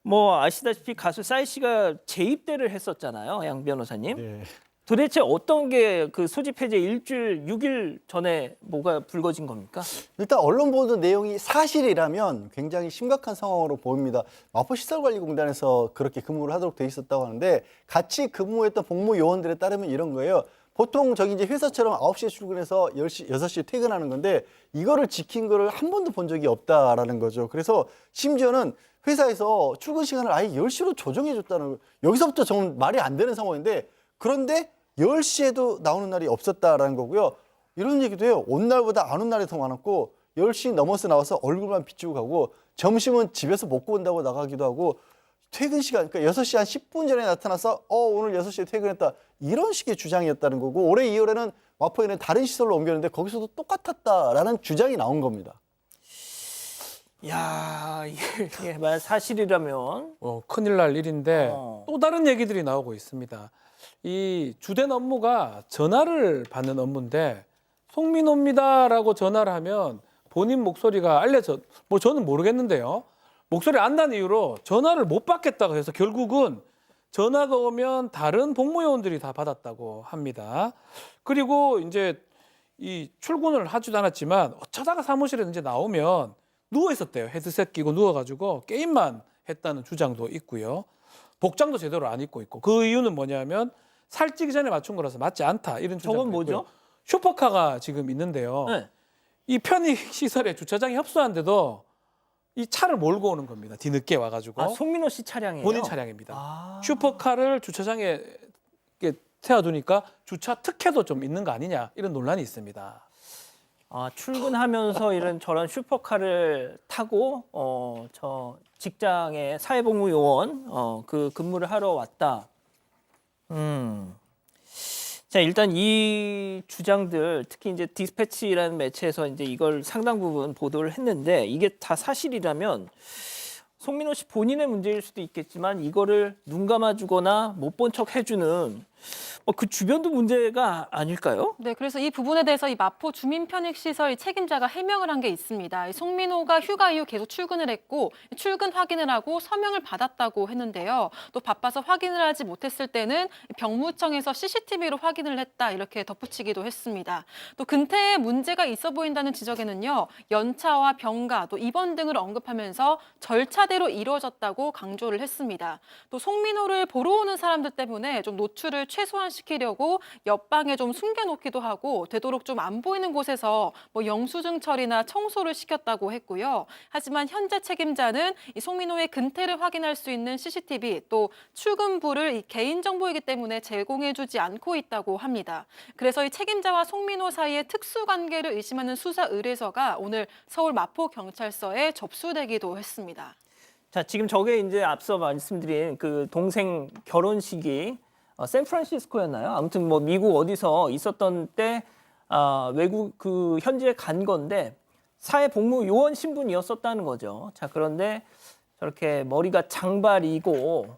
뭐 아시다시피 가수 싸이 씨가 재입대를 했었잖아요, 양 변호사님. 네. 도대체 어떤 게 그 소집 해제 일주일 6일 전에 뭐가 불거진 겁니까? 일단 언론 보도 내용이 사실이라면 굉장히 심각한 상황으로 보입니다. 마포시설관리공단에서 그렇게 근무를 하도록 돼 있었다고 하는데 같이 근무했던 복무요원들에 따르면 이런 거예요. 보통 저기 이제 회사처럼 9시에 출근해서 10시, 6시에 퇴근하는 건데 이거를 지킨 거를 한 번도 본 적이 없다라는 거죠. 그래서 심지어는 회사에서 출근 시간을 아예 10시로 조정해 줬다는 거예요. 여기서부터 정말 말이 안 되는 상황인데 그런데 10시에도 나오는 날이 없었다라는 거고요. 이런 얘기도 해요. 온 날보다 안 온 날이 더 많았고 10시 넘어서 나와서 얼굴만 비추고 가고 점심은 집에서 먹고 온다고 나가기도 하고 퇴근 시간, 그러니까 6시 한 10분 전에 나타나서 오늘 6시에 퇴근했다. 이런 식의 주장이었다는 거고 올해 2월에는 마포에는 다른 시설로 옮겼는데 거기서도 똑같았다라는 주장이 나온 겁니다. 야, 이게 만약 사실이라면 큰일 날 일인데 어. 또 다른 얘기들이 나오고 있습니다. 이 주된 업무가 전화를 받는 업무인데 송민호입니다라고 전화를 하면 본인 목소리가 알려져 뭐 저는 모르겠는데요. 목소리 안다는 이유로 전화를 못 받겠다고 해서 결국은 전화가 오면 다른 복무요원들이 다 받았다고 합니다. 그리고 이제 이 출근을 하지도 않았지만 어쩌다가 사무실에 이제 나오면 누워 있었대요. 헤드셋 끼고 누워가지고 게임만 했다는 주장도 있고요. 복장도 제대로 안 입고 있고 그 이유는 뭐냐면 살찌기 전에 맞춘 거라서 맞지 않다 이런 주장도 저건 뭐죠? 있고요. 슈퍼카가 지금 있는데요. 네. 이 편의 시설에 주차장이 협소한데도 이 차를 몰고 오는 겁니다. 뒤늦게 와가지고 아, 송민호 씨 차량이에요? 본인 차량입니다. 아. 슈퍼카를 주차장에 이렇게 세워두니까 주차 특혜도 좀 있는 거 아니냐 이런 논란이 있습니다. 아, 출근하면서 이런 저런 슈퍼카를 타고 저 직장에 사회복무요원 그 근무를 하러 왔다. 자, 일단 이 주장들 특히 이제 디스패치라는 매체에서 이제 이걸 상당 부분 보도를 했는데 이게 다 사실이라면 송민호 씨 본인의 문제일 수도 있겠지만 이거를 눈 감아주거나 못 본 척 해주는 그 주변도 문제가 아닐까요? 네, 그래서 이 부분에 대해서 이 마포 주민편익시설 책임자가 해명을 한 게 있습니다. 이 송민호가 휴가 이후 계속 출근을 했고 출근 확인을 하고 서명을 받았다고 했는데요. 또 바빠서 확인을 하지 못했을 때는 병무청에서 CCTV로 확인을 했다 이렇게 덧붙이기도 했습니다. 또 근태에 문제가 있어 보인다는 지적에는요. 연차와 병가 또 입원 등을 언급하면서 절차대로 이루어졌다고 강조를 했습니다. 또 송민호를 보러 오는 사람들 때문에 좀 노출을 최소화시키려고 옆방에 좀 숨겨놓기도 하고 되도록 좀 안 보이는 곳에서 뭐 영수증 처리나 청소를 시켰다고 했고요. 하지만 현재 책임자는 이 송민호의 근태를 확인할 수 있는 CCTV 또 출근부를 이 개인정보이기 때문에 제공해주지 않고 있다고 합니다. 그래서 이 책임자와 송민호 사이의 특수관계를 의심하는 수사 의뢰서가 오늘 서울 마포경찰서에 접수되기도 했습니다. 자, 지금 저게 이제 앞서 말씀드린 그 동생 결혼식이 샌프란시스코였나요? 아무튼 뭐 미국 어디서 있었던 때 외국 그 현지에 간 건데 사회복무 요원 신분이었었다는 거죠. 자, 그런데 저렇게 머리가 장발이고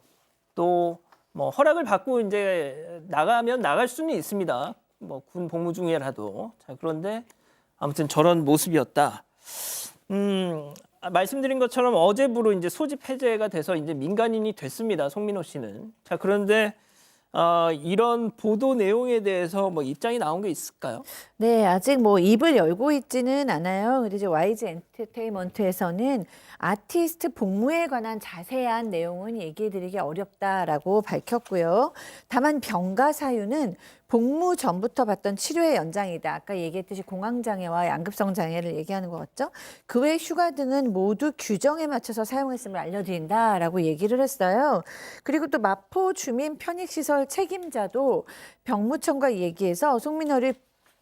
또 뭐 허락을 받고 이제 나가면 나갈 수는 있습니다. 뭐 군 복무 중이라도. 자, 그런데 아무튼 저런 모습이었다. 말씀드린 것처럼 어제부로 이제 소집 해제가 돼서 이제 민간인이 됐습니다. 송민호 씨는. 자, 그런데 이런 보도 내용에 대해서 뭐 입장이 나온 게 있을까요? 네, 아직 뭐 입을 열고 있지는 않아요. 근데 이제 YG 엔터테인먼트에서는 아티스트 복무에 관한 자세한 내용은 얘기해드리기 어렵다라고 밝혔고요. 다만 병가 사유는 복무 전부터 받던 치료의 연장이다. 아까 얘기했듯이 공황장애와 양급성 장애를 얘기하는 것 같죠? 그 외 휴가 등은 모두 규정에 맞춰서 사용했음을 알려드린다라고 얘기를 했어요. 그리고 또 마포 주민 편익시설 책임자도 병무청과 얘기해서 송민호를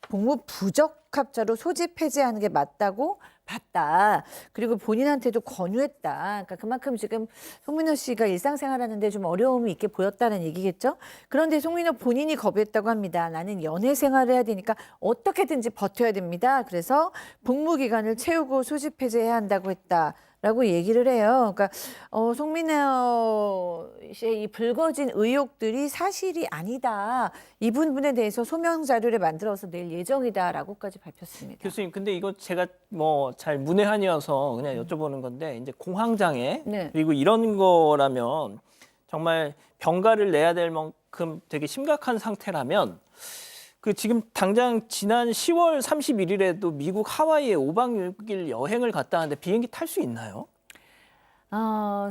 복무 부적합자로 소집 해제하는 게 맞다고 봤다. 그리고 본인한테도 권유했다. 그러니까 그만큼 지금 송민호 씨가 일상생활하는데 좀 어려움이 있게 보였다는 얘기겠죠. 그런데 송민호 본인이 거부했다고 합니다. 나는 연애 생활을 해야 되니까 어떻게든지 버텨야 됩니다. 그래서 복무 기간을 채우고 소집 해제해야 한다고 했다. 라고 얘기를 해요. 그러니까 송민호 씨의 이 불거진 의혹들이 사실이 아니다. 이 부분에 대해서 소명 자료를 만들어서 낼 예정이다라고까지 밝혔습니다. 교수님, 근데 이거 제가 뭐 잘 문외한이어서 그냥 여쭤보는 건데 이제 공황장애 네. 그리고 이런 거라면 정말 병가를 내야 될 만큼 되게 심각한 상태라면 그 지금 당장 지난 10월 31일에도 미국 하와이에 5박 6일 여행을 갔다 왔는데 비행기 탈 수 있나요?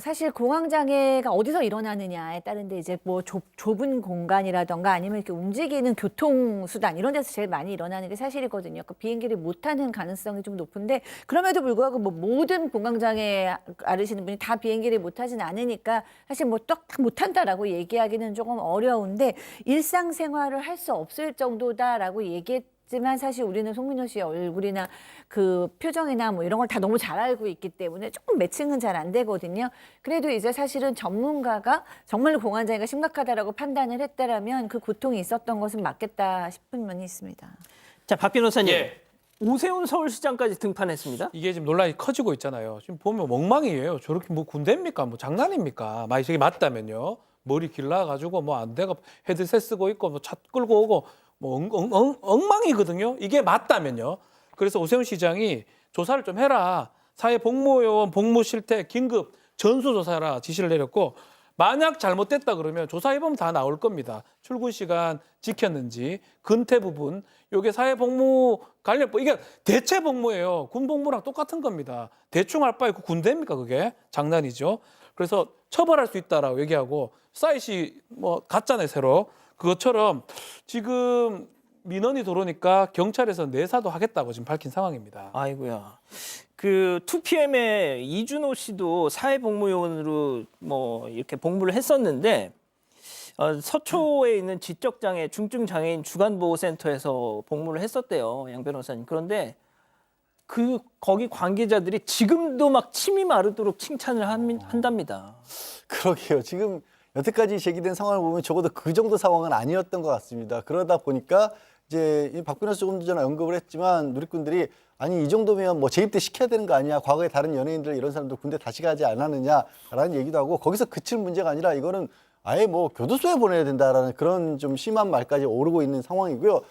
사실 공황장애가 어디서 일어나느냐에 따른데 이제 뭐 좁은 공간이라던가 아니면 이렇게 움직이는 교통수단 이런 데서 제일 많이 일어나는 게 사실이거든요. 그러니까 비행기를 못 타는 가능성이 좀 높은데 그럼에도 불구하고 뭐 모든 공황장애 앓으시는 분이 다 비행기를 못 타진 않으니까 사실 뭐 딱 못 탄다라고 얘기하기는 조금 어려운데 일상생활을 할 수 없을 정도다라고 얘기했지만 사실 우리는 송민호 씨의 얼굴이나 그 표정이나 뭐 이런 걸 다 너무 잘 알고 있기 때문에 조금 매칭은 잘 안 되거든요. 그래도 이제 사실은 전문가가 정말로 공황장애가 심각하다라고 판단을 했다라면 그 고통이 있었던 것은 맞겠다 싶은 면이 있습니다. 자, 박 변호사님. 예. 오세훈 서울시장까지 등판했습니다. 이게 지금 논란이 커지고 있잖아요. 지금 보면 멍망이에요. 저렇게 뭐 군대입니까? 뭐 장난입니까? 만약 저게 맞다면요. 머리 길러가지고 뭐 안 되고 헤드셋 쓰고 있고 뭐 차 끌고 오고 뭐 엉망이거든요. 이게 맞다면요. 그래서 오세훈 시장이 조사를 좀 해라. 사회복무요원 복무 실태 긴급 전수조사라 지시를 내렸고 만약 잘못됐다 그러면 조사해보면 다 나올 겁니다. 출근 시간 지켰는지 근태 부분 요게 사회복무 관련법 이게 대체 복무예요. 군 복무랑 똑같은 겁니다. 대충 할 바에 그 군대입니까 그게? 장난이죠. 그래서 처벌할 수 있다라고 얘기하고 사이트이 뭐 갔잖아요 새로. 그것처럼 지금 민원이 들어오니까 경찰에서 내사도 하겠다고 지금 밝힌 상황입니다. 아이고야. 그 2PM의 이준호 씨도 사회복무요원으로 뭐 이렇게 복무를 했었는데 서초에 있는 지적장애 중증장애인 주간보호센터에서 복무를 했었대요. 양 변호사님. 그런데 거기 관계자들이 지금도 막 침이 마르도록 칭찬을 한답니다. 그러게요. 지금 여태까지 제기된 상황을 보면 적어도 그 정도 상황은 아니었던 것 같습니다. 그러다 보니까 이제 박 변호사 조금 전에 언급을 했지만 누리꾼들이 아니 이 정도면 뭐 재입대 시켜야 되는 거 아니야? 과거에 다른 연예인들 이런 사람들 군대 다시 가지 않았느냐라는 얘기도 하고 거기서 그칠 문제가 아니라 이거는 아예 뭐 교도소에 보내야 된다라는 그런 좀 심한 말까지 오르고 있는 상황이고요.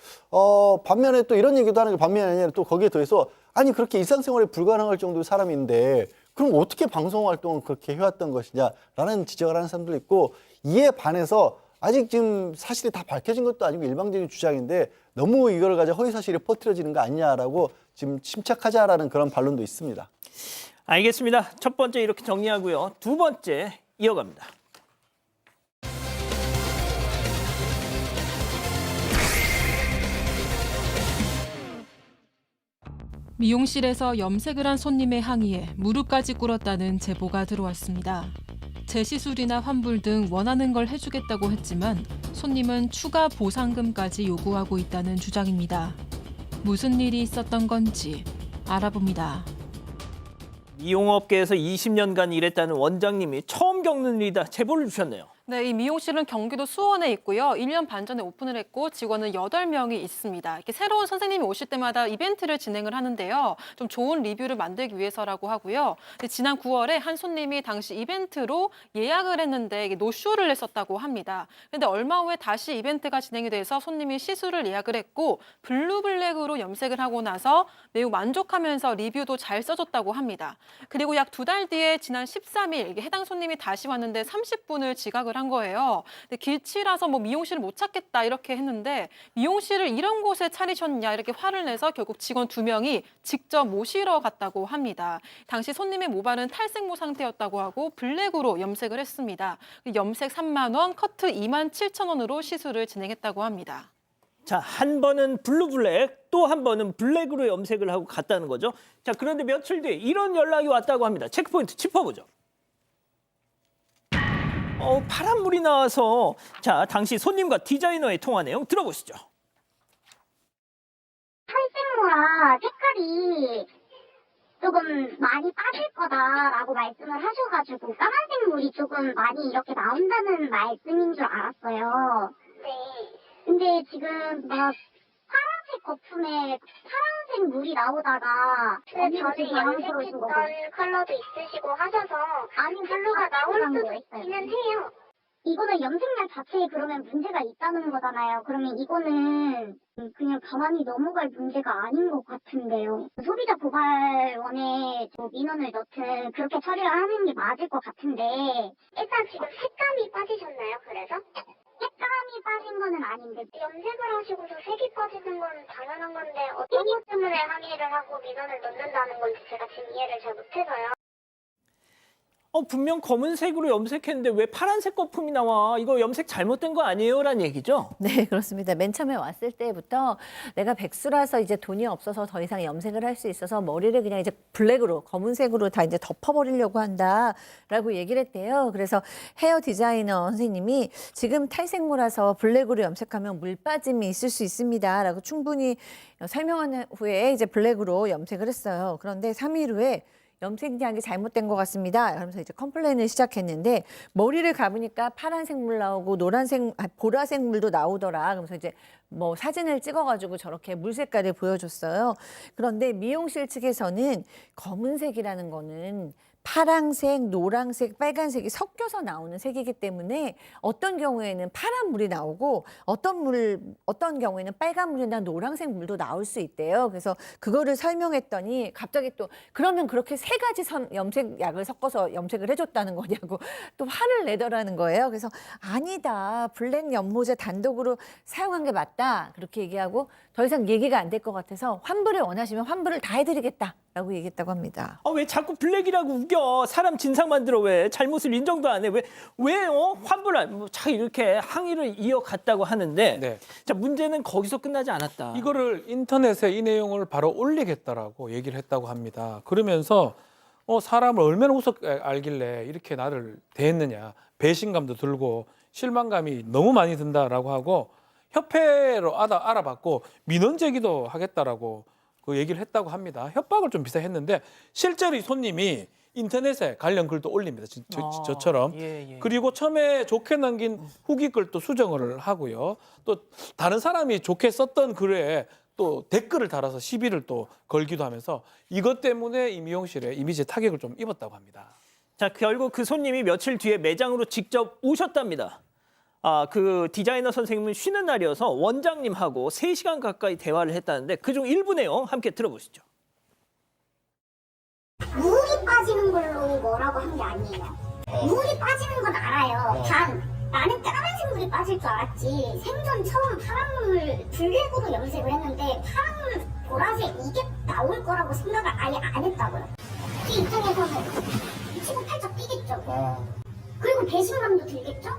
반면에 또 이런 얘기도 하는 게 반면이 아니라 또 거기에 더해서 아니 그렇게 일상생활이 불가능할 정도의 사람인데 그럼 어떻게 방송 활동을 그렇게 해왔던 것이냐라는 지적을 하는 사람도 있고 이에 반해서 아직 지금 사실이 다 밝혀진 것도 아니고 일방적인 주장인데 너무 이걸 가지고 허위사실이 퍼뜨려지는 거 아니냐라고 지금 침착하자라는 그런 반론도 있습니다. 알겠습니다. 첫 번째 이렇게 정리하고요. 두 번째 이어갑니다. 미용실에서 염색을 한 손님의 항의에 무릎까지 꿇었다는 제보가 들어왔습니다. 재시술이나 환불 등 원하는 걸 해주겠다고 했지만 손님은 추가 보상금까지 요구하고 있다는 주장입니다. 무슨 일이 있었던 건지 알아봅니다. 미용업계에서 20년간 일했다는 원장님이 처음 겪는 일이다 제보를 주셨네요. 네, 이 미용실은 경기도 수원에 있고요. 1년 반 전에 오픈을 했고 직원은 8명이 있습니다. 이렇게 새로운 선생님이 오실 때마다 이벤트를 진행을 하는데요. 좀 좋은 리뷰를 만들기 위해서라고 하고요. 근데 지난 9월에 한 손님이 당시 이벤트로 예약을 했는데 이게 노쇼를 했었다고 합니다. 근데 얼마 후에 다시 이벤트가 진행이 돼서 손님이 시술을 예약을 했고 블루블랙으로 염색을 하고 나서 매우 만족하면서 리뷰도 잘 써줬다고 합니다. 그리고 약 2달 뒤에 지난 13일 이게 해당 손님이 다시 왔는데 30분을 지각을 한 거예요. 근데 길치라서 뭐 미용실을 못 찾겠다 이렇게 했는데 미용실을 이런 곳에 차리셨냐 이렇게 화를 내서 결국 직원 2명이 직접 모시러 갔다고 합니다. 당시 손님의 모발은 탈색모 상태였다고 하고 블랙으로 염색을 했습니다. 염색 3만 원, 커트 2만 7천 원으로 시술을 진행했다고 합니다. 자, 한 번은 블루블랙, 또 한 번은 블랙으로 염색을 하고 갔다는 거죠. 자, 그런데 며칠 뒤에 이런 연락이 왔다고 합니다. 체크포인트 짚어보죠. 파란물이 나와서 자, 당시 손님과 디자이너의 통화 내용 들어보시죠. 탈색모라 색깔이 조금 많이 빠질 거다라고 말씀을 하셔가지고 까만색 물이 조금 많이 이렇게 나온다는 말씀인 줄 알았어요. 네. 근데 지금 막 파란색 거품에 파란색 물이 나오다가 전에 염색했던 컬러도 있으시고 하셔서 아니 블루가 나올 수도 있기는 해요. 이거는 염색약 자체에 그러면 문제가 있다는 거잖아요. 그러면 이거는 그냥 가만히 넘어갈 문제가 아닌 것 같은데요. 소비자 고발원에 민원을 넣든 그렇게 처리를 하는 게 맞을 것 같은데 일단 지금 색감이 빠지셨나요? 그래서? 색감이 빠진 거는 아닌데 염색을 하시고서 색이 빠지는 건 당연한 건데 어떤 것 때문에 항의를 하고 민원을 넣는다는 건지 제가 지금 이해를 잘 못해서요. 분명 검은색으로 염색했는데 왜 파란색 거품이 나와? 이거 염색 잘못된 거 아니에요? 라는 얘기죠? 네, 그렇습니다. 맨 처음에 왔을 때부터 내가 백수라서 이제 돈이 없어서 더 이상 염색을 할 수 있어서 머리를 그냥 이제 블랙으로, 검은색으로 다 이제 덮어버리려고 한다라고 얘기를 했대요. 그래서 헤어 디자이너 선생님이 지금 탈색모라서 블랙으로 염색하면 물 빠짐이 있을 수 있습니다라고 충분히 설명한 후에 이제 블랙으로 염색을 했어요. 그런데 3일 후에 염색약이 잘못된 것 같습니다. 그러면서 이제 컴플레인을 시작했는데 머리를 감으니까 파란색 물 나오고 보라색 물도 나오더라. 그러면서 이제 뭐 사진을 찍어가지고 저렇게 물 색깔을 보여줬어요. 그런데 미용실 측에서는 검은색이라는 거는 파랑색, 노랑색, 빨간색이 섞여서 나오는 색이기 때문에 어떤 경우에는 파란 물이 나오고 어떤 경우에는 빨간 물이나 노란색 물도 나올 수 있대요. 그래서 그거를 설명했더니 갑자기 또 그러면 그렇게 3가지 염색약을 섞어서 염색을 해줬다는 거냐고 또 화를 내더라는 거예요. 그래서 아니다. 블랙 연모제 단독으로 사용한 게 맞다. 그렇게 얘기하고 더 이상 얘기가 안 될 것 같아서 환불을 원하시면 환불을 다 해드리겠다라고 얘기했다고 합니다. 왜 자꾸 블랙이라고 우겨? 사람 진상 만들어 왜? 잘못을 인정도 안 해? 왜 환불을 자 이렇게 항의를 이어갔다고 하는데 네. 자 문제는 거기서 끝나지 않았다. 이거를 인터넷에 이 내용을 바로 올리겠다라고 얘기를 했다고 합니다. 그러면서 사람을 얼마나 우습게 알길래 이렇게 나를 대했느냐. 배신감도 들고 실망감이 너무 많이 든다라고 하고 협회로 알아봤고 민원 제기도 하겠다라고 그 얘기를 했다고 합니다. 협박을 좀 비슷했는데 실제로 이 손님이 인터넷에 관련 글도 올립니다. 저처럼. 예. 그리고 처음에 좋게 남긴 후기 글도 수정을 하고요. 또 다른 사람이 좋게 썼던 글에 또 댓글을 달아서 시비를 또 걸기도 하면서 이것 때문에 이 미용실에 이미지 타격을 좀 입었다고 합니다. 자 결국 그 손님이 며칠 뒤에 매장으로 직접 오셨답니다. 그 디자이너 선생님은 쉬는 날이어서 원장님하고 3시간 가까이 대화를 했다는데 그중 일부 내용 함께 들어보시죠. 물이 빠지는 걸로 뭐라고 한 게 아니에요. 물이 빠지는 건 알아요. 단 나는 까만색 물이 빠질 줄 알았지. 생전 처음 파란물 블랙으로 염색을 했는데 파란물 보라색 이게 나올 거라고 생각을 아예 안 했다고요. 제 입장에서는 치고 팔짝 뛰겠죠. 그리고 배신감도 들겠죠.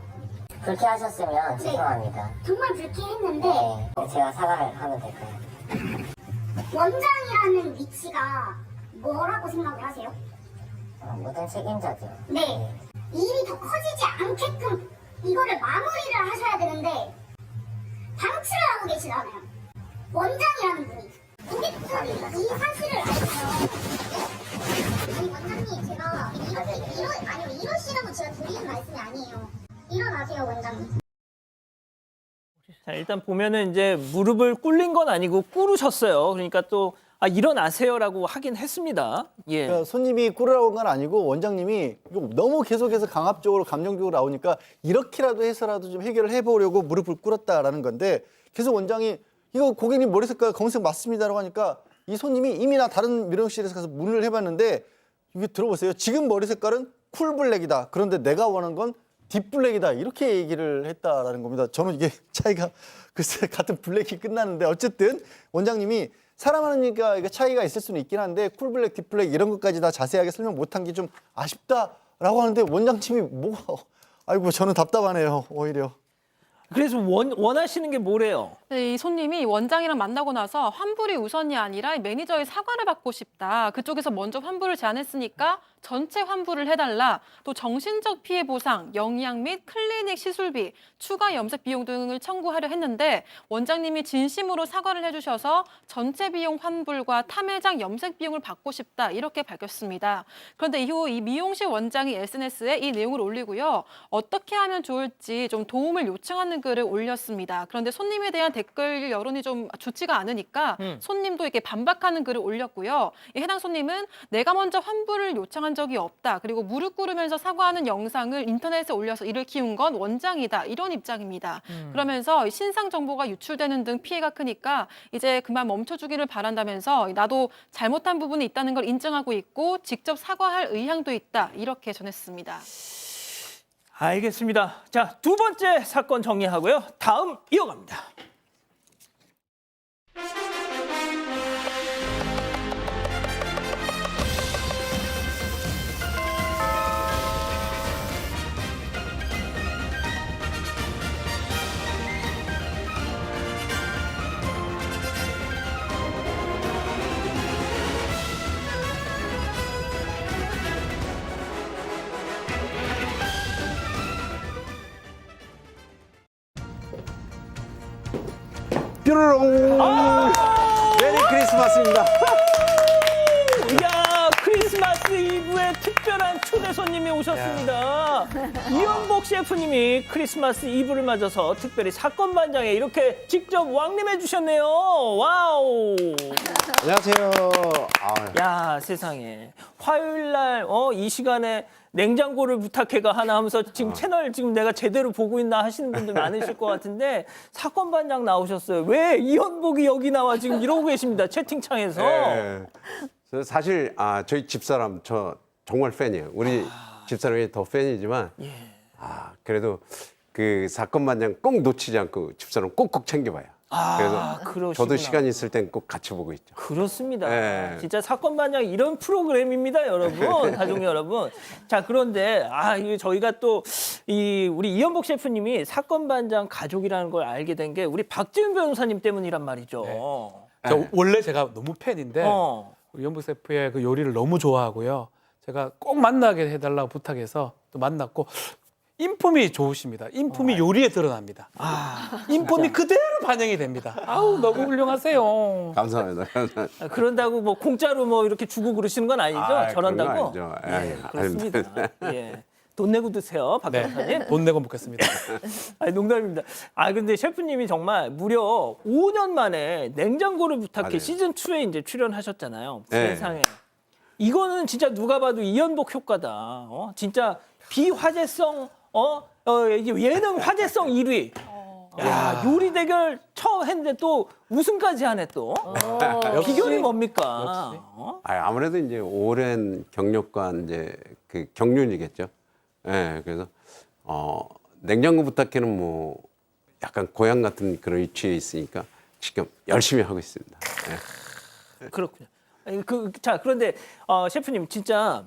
그렇게 하셨으면 죄송합니다. 정말 불쾌했는데 네, 제가 사과를 하면 될까요? 원장이라는 위치가 뭐라고 생각을 하세요? 모든 책임자죠. 네. 일이 더 커지지 않게끔 이거를 마무리를 하셔야 되는데 방치를 하고 계시잖아요. 원장이라는 분이. 고객들이 이 사실을 알면 아니 원장님 제가 이러시라고 제가 드리는 말씀이 아니에요. 일어나세요 원장님. 자, 일단 보면은 이제 무릎을 꿇린 건 아니고 꿇으셨어요. 그러니까 또 일어나세요라고 하긴 했습니다. 예. 그러니까 손님이 꿇으라고 한 건 아니고 원장님이 이거 너무 계속해서 강압적으로 감정적으로 나오니까 이렇게라도 해서라도 좀 해결을 해보려고 무릎을 꿇었다라는 건데 계속 원장이 이거 고객님 머리 색깔 검은색 맞습니다라고 하니까 이 손님이 이미 나 다른 미용실에서 가서 문의를 해봤는데 이게 들어보세요. 지금 머리 색깔은 쿨블랙이다. 그런데 내가 원하는 건 딥블랙이다. 이렇게 얘기를 했다라는 겁니다. 저는 이게 차이가 글쎄 같은 블랙이 끝나는데 어쨌든 원장님이 사람 하니까 이게 차이가 있을 수는 있긴 한데 쿨블랙, 딥블랙 이런 것까지 다 자세하게 설명 못한 게 좀 아쉽다라고 하는데 원장님이 뭐가 아이고 저는 답답하네요. 오히려. 그래서 원하시는 게 뭐래요? 네, 이 손님이 원장이랑 만나고 나서 환불이 우선이 아니라 매니저의 사과를 받고 싶다. 그쪽에서 먼저 환불을 제안했으니까 전체 환불을 해달라. 또 정신적 피해 보상, 영양 및 클리닉 시술비, 추가 염색 비용 등을 청구하려 했는데 원장님이 진심으로 사과를 해주셔서 전체 비용 환불과 탐해장 염색 비용을 받고 싶다. 이렇게 밝혔습니다. 그런데 이후 이 미용실 원장이 SNS에 이 내용을 올리고요. 어떻게 하면 좋을지 좀 도움을 요청하는 글을 올렸습니다. 그런데 손님에 대한 댓글 여론이 좀 좋지가 않으니까 손님도 이렇게 반박하는 글을 올렸고요. 이 해당 손님은 내가 먼저 환불을 요청한 적이 없다. 그리고 무릎 꿇으면서 사과하는 영상을 인터넷에 올려서 이를 키운 건 원장이다. 이런 입장입니다. 그러면서 신상 정보가 유출되는 등 피해가 크니까 이제 그만 멈춰주기를 바란다면서 나도 잘못한 부분이 있다는 걸 인정하고 있고 직접 사과할 의향도 있다. 이렇게 전했습니다. 알겠습니다. 자, 두 번째 사건 정리하고요. 다음 이어갑니다. 뾰로롱! 메리 크리스마스입니다. 이야, 크리스마스 이브에 특별한 초대 손님이 오셨습니다. 이연복 셰프님이 크리스마스 이브를 맞아서 특별히 사건 반장에 이렇게 직접 왕림해 주셨네요. 와우. 안녕하세요. 야, 세상에. 화요일 날 이 시간에 냉장고를 부탁해가 하나 하면서 지금 채널 지금 내가 제대로 보고 있나 하시는 분들 많으실 것 같은데 사건 반장 나오셨어요. 왜 이현복이 여기 나와 지금 이러고 계십니다. 채팅창에서. 네. 사실 저희 집사람 저 정말 팬이에요. 우리 집사람이 더 팬이지만 그래도 그 사건 반장 꼭 놓치지 않고 집사람 꼭꼭 챙겨봐요. 그래서 그러시구나. 저도 시간 있을 땐 꼭 같이 보고 있죠. 그렇습니다. 네. 진짜 사건 반장 이런 프로그램입니다, 여러분. 가족 여러분. 자, 그런데 이게 저희가 또 우리 이연복 셰프님이 사건 반장 가족이라는 걸 알게 된 게 우리 박지훈 변호사님 때문이란 말이죠. 저 원래 제가 너무 팬인데 우리 연복 셰프의 그 요리를 너무 좋아하고요. 제가 꼭 만나게 해달라고 부탁해서 또 만났고 인품이 좋으십니다. 인품이 요리에 드러납니다. 인품이 그대로 반영이 됩니다. 아우 너무 훌륭하세요. 감사합니다. 그런다고 뭐 공짜로 뭐 이렇게 주고 그러시는 건 아니죠? 저런다고? 그런 거 아니죠. 예, 그렇습니다. 예. 돈 내고 드세요, 박 변호사님. 돈 내고 먹겠습니다. 농담입니다. 근데 셰프님이 정말 무려 5년 만에 냉장고를 부탁해 맞아요. 시즌 2에 이제 출연하셨잖아요. 네. 세상에. 이거는 진짜 누가 봐도 이연복 효과다. 진짜 비화제성 이게 예능 화제성 1위. 야, 요리 대결 처음 했는데 또 우승까지 하네 또. 비결이 뭡니까? 아무래도 이제 오랜 경력과 이제 그 경륜이겠죠. 예, 그래서 냉장고 부탁해는 뭐 약간 고향 같은 그런 위치에 있으니까 지금 열심히 하고 있습니다. 예. 그렇군요. 자, 그런데 셰프님 진짜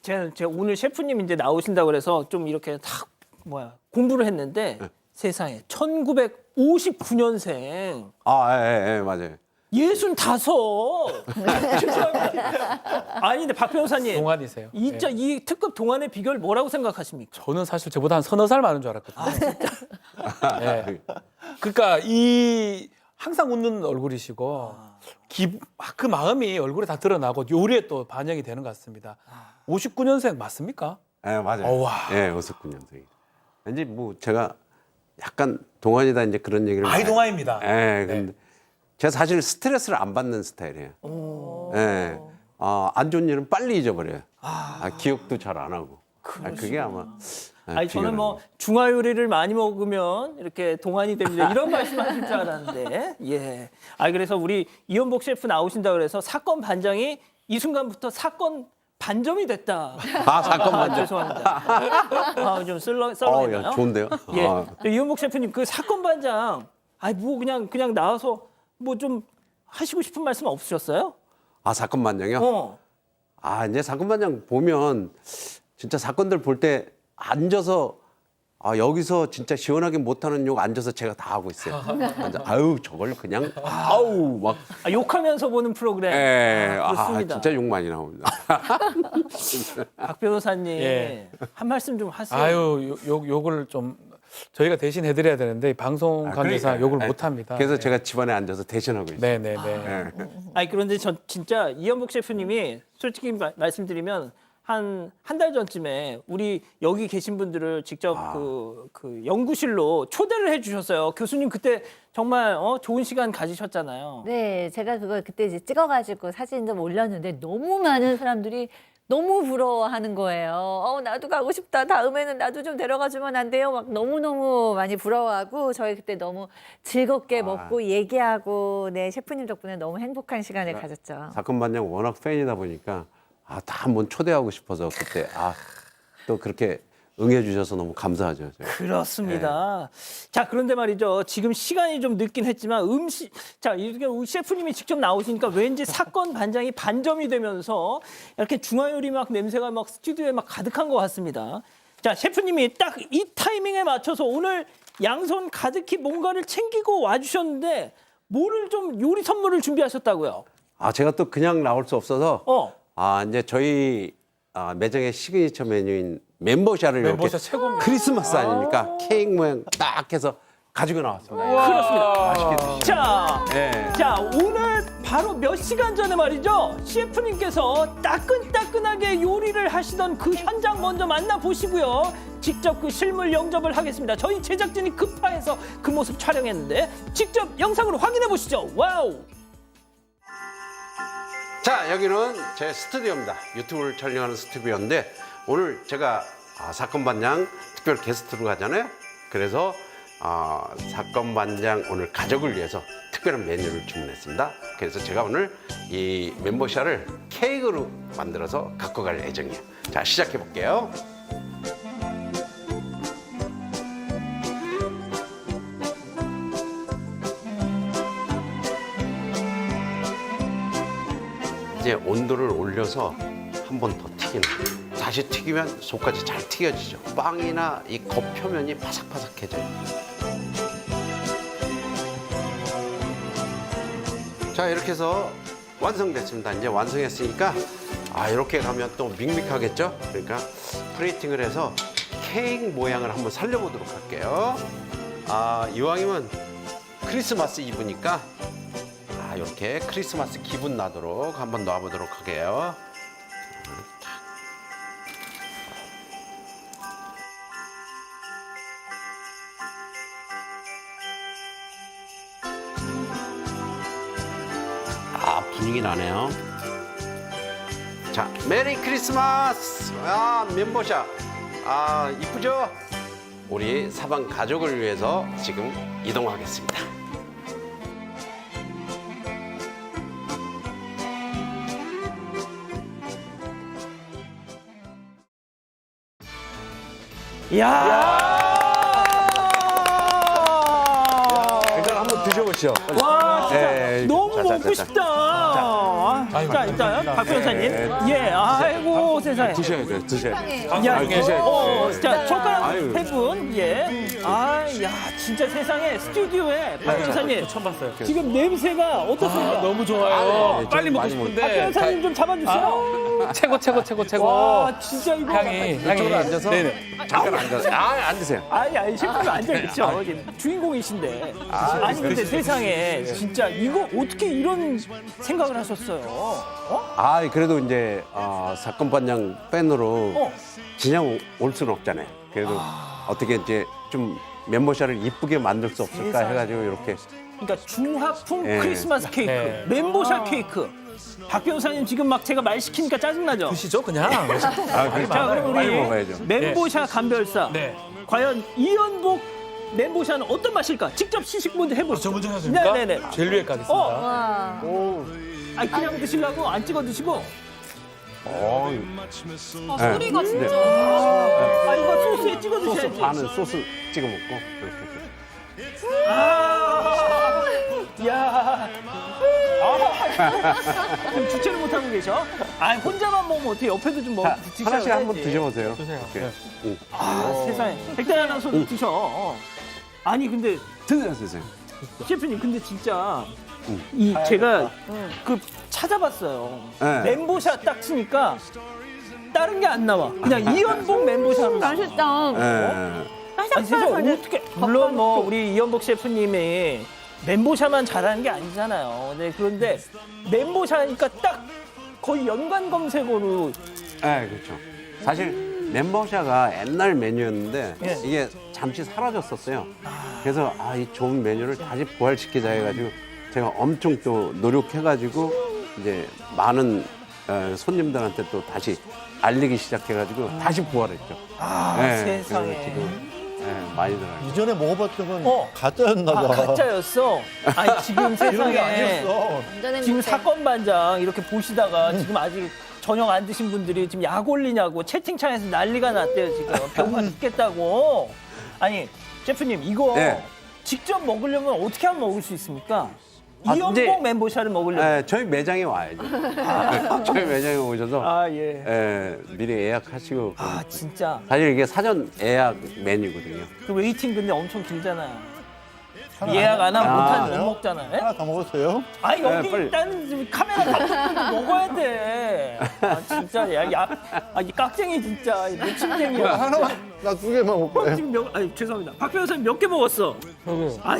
제가 오늘 셰프님 이제 나오신다고 그래서 좀 이렇게 딱 공부를 했는데 세상에 1959년생 예, 맞아요. 65. 죄송합니다. 근데 박 변호사님. 동안이세요. 진짜 이 특급 동안의 비결 뭐라고 생각하십니까? 저는 사실 저보다 한 서너 살 많은 줄 알았거든요. 네. 그러니까 항상 웃는 얼굴이시고 그 마음이 얼굴에 다 드러나고 요리에 또 반영이 되는 것 같습니다. 59년생 맞습니까? 네, 맞아요. 어와. 예, 59년생. 이제 뭐 제가 약간 동안이다 이제 그런 얘기를 아이 동안입니다. 예, 근데 제가 사실 스트레스를 안 받는 스타일이에요. 예. 안 좋은 일은 빨리 잊어버려요. 기억도 잘 안 하고. 그게 아마. 아니 저는 뭐 중화 요리를 많이 먹으면 이렇게 동안이 됩니다. 이런 말씀하실 줄 알았는데. 예. 그래서 우리 이연복 셰프 나오신다 그래서 사건 반장이 이 순간부터 사건 반점이 됐다. 사건 반장. 죄송합니다. 좀 썰렁했나요? 야, 좋은데요? 예. 이연복 셰프님 그 사건 반장 뭐 그냥 나와서 뭐 좀 하시고 싶은 말씀 없으셨어요? 사건 반장이요? 이제 사건 반장 보면 진짜 사건들 볼 때 앉아서 여기서 진짜 시원하게 못하는 욕 앉아서 제가 다 하고 있어요. 아유 저걸 그냥 막 욕하면서 보는 프로그램. 그렇습니다. 진짜 욕 많이 나옵니다. 박 변호사님 예. 한 말씀 좀 하세요. 아유 욕을 좀 저희가 대신 해드려야 되는데 방송 관계상 그러니까요. 욕을 못합니다. 그래서 제가 집안에 앉아서 대신하고 있어요. 네네네. 그런데 전 진짜 이연복 셰프님이 솔직히 말씀드리면 한 달 전쯤에 우리 여기 계신 분들을 직접 그 연구실로 초대를 해주셨어요. 교수님 그때 정말 좋은 시간 가지셨잖아요. 네, 제가 그걸 그때 이제 찍어가지고 사진 좀 올렸는데 너무 많은 사람들이 너무 부러워하는 거예요. 나도 가고 싶다. 다음에는 나도 좀 데려가주면 안 돼요? 막 너무너무 많이 부러워하고 저희 그때 너무 즐겁게 먹고 얘기하고 셰프님 덕분에 너무 행복한 시간을 가졌죠. 사건 반장 워낙 팬이다 보니까 다 한번 초대하고 싶어서 그때 또 그렇게 응해 주셔서 너무 감사하죠. 제가. 그렇습니다. 자, 그런데 말이죠. 지금 시간이 좀 늦긴 했지만 이렇게 우리 셰프님이 직접 나오시니까 왠지 사건 반장이 반점이 되면서 이렇게 중화요리 막 냄새가 막 스튜디오에 막 가득한 것 같습니다. 자, 셰프님이 딱 이 타이밍에 맞춰서 오늘 양손 가득히 뭔가를 챙기고 와주셨는데 뭐를 좀 요리 선물을 준비하셨다고요? 제가 또 그냥 나올 수 없어서 이제 저희 매장의 시그니처 메뉴인 멤버샤를 이렇게 최고입니다. 크리스마스 아닙니까? 케이크 모양 딱 해서 가지고 나왔습니다. 그렇습니다. 맛있게 드시죠. 자, 오늘 바로 몇 시간 전에 말이죠. 셰프님께서 따끈따끈하게 요리를 하시던 그 현장 먼저 만나보시고요. 직접 그 실물 영접을 하겠습니다. 저희 제작진이 급파해서 그 모습 촬영했는데 직접 영상으로 확인해 보시죠. 와우! 자, 여기는 제 스튜디오입니다. 유튜브를 촬영하는 스튜디오인데 오늘 제가 사건 반장 특별 게스트로 가잖아요. 그래서 사건 반장 오늘 가족을 위해서 특별한 메뉴를 주문했습니다. 그래서 제가 오늘 이 멤버샤를 케이크로 만들어서 갖고 갈 예정이에요. 자, 시작해 볼게요. 이제 온도를 올려서 한 번 더 튀기는 거예요. 다시 튀기면 속까지 잘 튀겨지죠. 빵이나 이 겉표면이 바삭바삭해져요. 자, 이렇게 해서 완성됐습니다. 이제 완성했으니까 이렇게 가면 또 밍밍하겠죠? 그러니까 프레이팅을 해서 케이크 모양을 한번 살려보도록 할게요. 이왕이면 크리스마스 이브니까 이렇게 크리스마스 기분 나도록 한번 놔보도록 할게요. 분위기 나네요. 자, 메리 크리스마스! 멤버샷! 이쁘죠? 우리 사방 가족을 위해서 지금 이동하겠습니다. 일단 한번 드셔보시죠. 와, 진짜 너무 자, 먹고 싶다. 자, 일단 박 변호사님. 아이고 세상에. 드셔야 돼요. 자, 젓가락 세 분. 야, 진짜 세상에 스튜디오에 박 변호사님 처음 봤어요. 지금 냄새가 어떻습니까? 너무 좋아요. 네, 빨리 좀 먹고 많이 싶은데. 박 변호사님 좀 잡아주세요. 최고. 와 진짜 이거 향이. 이쪽으로 앉아서 네네. 잠깐 앉아서 앉으세요. 아니 셰프님 앉아있죠. 주인공이신데. 아니 근데 세상에 진짜 이거 어떻게 이런 생각을 하셨어요? 어? 그래도 이제 사건 반장 팬으로 어. 그냥 올 수는 없잖아요. 그래도 어떻게 이제 좀 멤버샤를 이쁘게 만들 수 없을까 세상에. 해가지고 이렇게 그러니까 중화풍 예. 크리스마스 케이크, 네. 멘보샤 케이크. 박 변호사님 지금 막 제가 말 시키니까 짜증나죠? 드시죠 그냥. 자 그럼 빨리 우리 먹어야죠. 멘보샤 감별사. 네. 과연 이연복 멘보샤는 어떤 맛일까? 직접 시식 먼저 해보시죠. 저 먼저 하십니까? 네네네. 제일 위에 가겠습니다. 와. 그냥 드시려고 안 찍어 드시고. 소리가 진짜. 이거 소스에 찍어 드셔야지. 소스 반은 소스 찍어 먹고 이렇게. 야. 그럼 주체를 못 하고 계셔? 혼자만 먹으면 어떻게 옆에도 좀 먹고 드셔야지. 하나씩 한번 드셔보세요. 드세요. 이렇게. 응. 세상에. 백단 아나운서도 드셔. 아니 근데 드세요. 셰프님 근데 진짜 제가 그 찾아봤어요. 네. 멘보샤 딱 치니까 다른 게 안 나와. 그냥 이연복 멘보샤로 나와. 맛있다. 예. 아니 세상에 어떻게 물론 뭐 우리 이연복 셰프님이 멘보샤만 잘하는 게 아니잖아요. 네, 그런데 멘보샤니까 딱 거의 연관 검색어로 네, 그렇죠. 사실 멤버샤가 옛날 메뉴였는데 예. 이게 잠시 사라졌었어요. 그래서 이 좋은 메뉴를 다시 부활시키자 해가지고 제가 엄청 또 노력해가지고 이제 많은 손님들한테 또 다시 알리기 시작해가지고 다시 부활했죠. 네, 세상에. 그래서 지금 많이 들어요. 이전에 먹어봤던 건 어. 가짜였나 봐. 가짜였어. 아니 지금 이런 게 세상에 아니었어. 지금 사건 반장 이렇게 보시다가 지금 아직 저녁 안 드신 분들이 지금 약 올리냐고 채팅창에서 난리가 났대요 지금. 병원 죽겠다고. 아니 셰프님 이거 네. 직접 먹으려면 어떻게 하면 먹을 수 있습니까? 이제- 이연복 멘보샤를 먹으려면. 저희 매장에 와야죠. 저희 매장에 오셔서 예. 미리 예약하시고. 진짜. 사실 이게 사전 예약 메뉴거든요. 그 웨이팅 근데 엄청 길잖아요. 예약 안 하면 못하는 못 먹잖아요. 예? 하나 더 먹었어요? 여기 빨리. 일단 카메라 갖고 먹어야 돼. 진짜 이 깍쟁이 진짜 이 미친쟁이야. 하나만, 나 2개만 먹을 거예요. 지금 죄송합니다. 박 변호사님 몇 개 먹었어?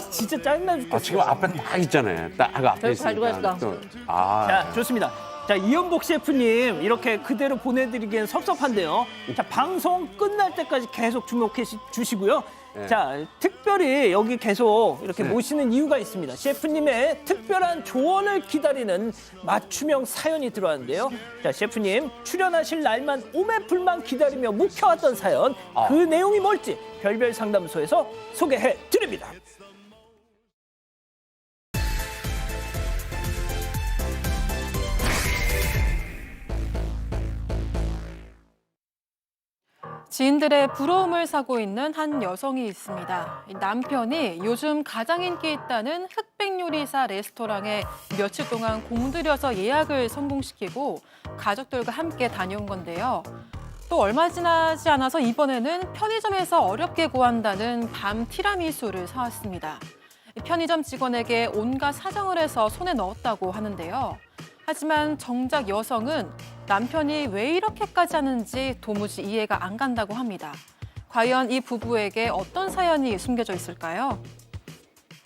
진짜 짜증나 죽겠어. 지금 앞에 딱 있잖아요. 딱 앞에 저기 있으니까. 가져갔어. 또, 자, 좋습니다. 자, 이연복 셰프님 이렇게 그대로 보내드리기엔 섭섭한데요. 자, 방송 끝날 때까지 계속 주목해 주시고요. 네. 자, 특별히 여기 계속 이렇게 모시는 이유가 있습니다. 셰프님의 특별한 조언을 기다리는 맞춤형 사연이 들어왔는데요. 자, 셰프님 출연하실 날만 오매불만 기다리며 묵혀왔던 사연, 그 내용이 뭘지 별별 상담소에서 소개해 드립니다. 지인들의 부러움을 사고 있는 한 여성이 있습니다. 남편이 요즘 가장 인기 있다는 흑백 요리사 레스토랑에 며칠 동안 공들여서 예약을 성공시키고 가족들과 함께 다녀온 건데요. 또 얼마 지나지 않아서 이번에는 편의점에서 어렵게 구한다는 밤 티라미수를 사왔습니다. 편의점 직원에게 온갖 사정을 해서 손에 넣었다고 하는데요. 하지만 정작 여성은 남편이 왜 이렇게까지 하는지 도무지 이해가 안 간다고 합니다. 과연 이 부부에게 어떤 사연이 숨겨져 있을까요?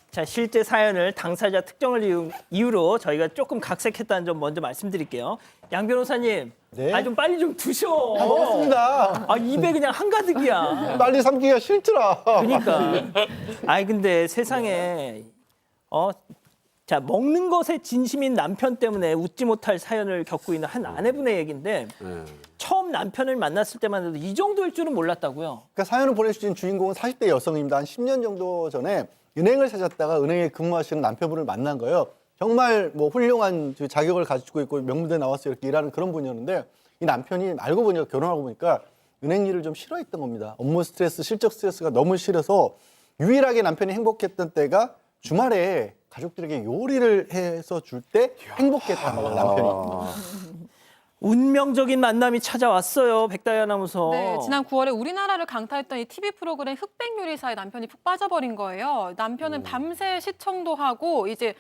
자, 실제 사연을 당사자 특정을 이유로 저희가 조금 각색했다는 점 먼저 말씀드릴게요. 양 변호사님, 네? 좀 빨리 좀 드셔. 다 먹었습니다. 입에 그냥 한가득이야. 빨리 삼기가 싫더라. 그러니까. 근데 세상에 자, 먹는 것에 진심인 남편 때문에 웃지 못할 사연을 겪고 있는 한 아내분의 얘기인데 처음 남편을 만났을 때만 해도 이 정도일 줄은 몰랐다고요. 그러니까 사연을 보내주신 주인공은 40대 여성입니다. 한 10년 정도 전에 은행을 찾았다가 은행에 근무하시는 남편분을 만난 거예요. 정말 뭐 훌륭한 자격을 가지고 있고 명문대 나와서 이렇게 일하는 그런 분이었는데 이 남편이 알고 보니까 결혼하고 보니까 은행 일을 좀 싫어했던 겁니다. 업무 스트레스, 실적 스트레스가 너무 싫어서 유일하게 남편이 행복했던 때가 주말에 가족들에게 요리를 해서 줄 때 행복했다는 거예요, 남편이. 운명적인 만남이 찾아왔어요. 백다희 아나운서. 네, 지난 9월에 우리나라를 강타했던 이 TV 프로그램 흑백 요리사에 남편이 푹 빠져버린 거예요. 남편은 밤새 시청도 하고 이제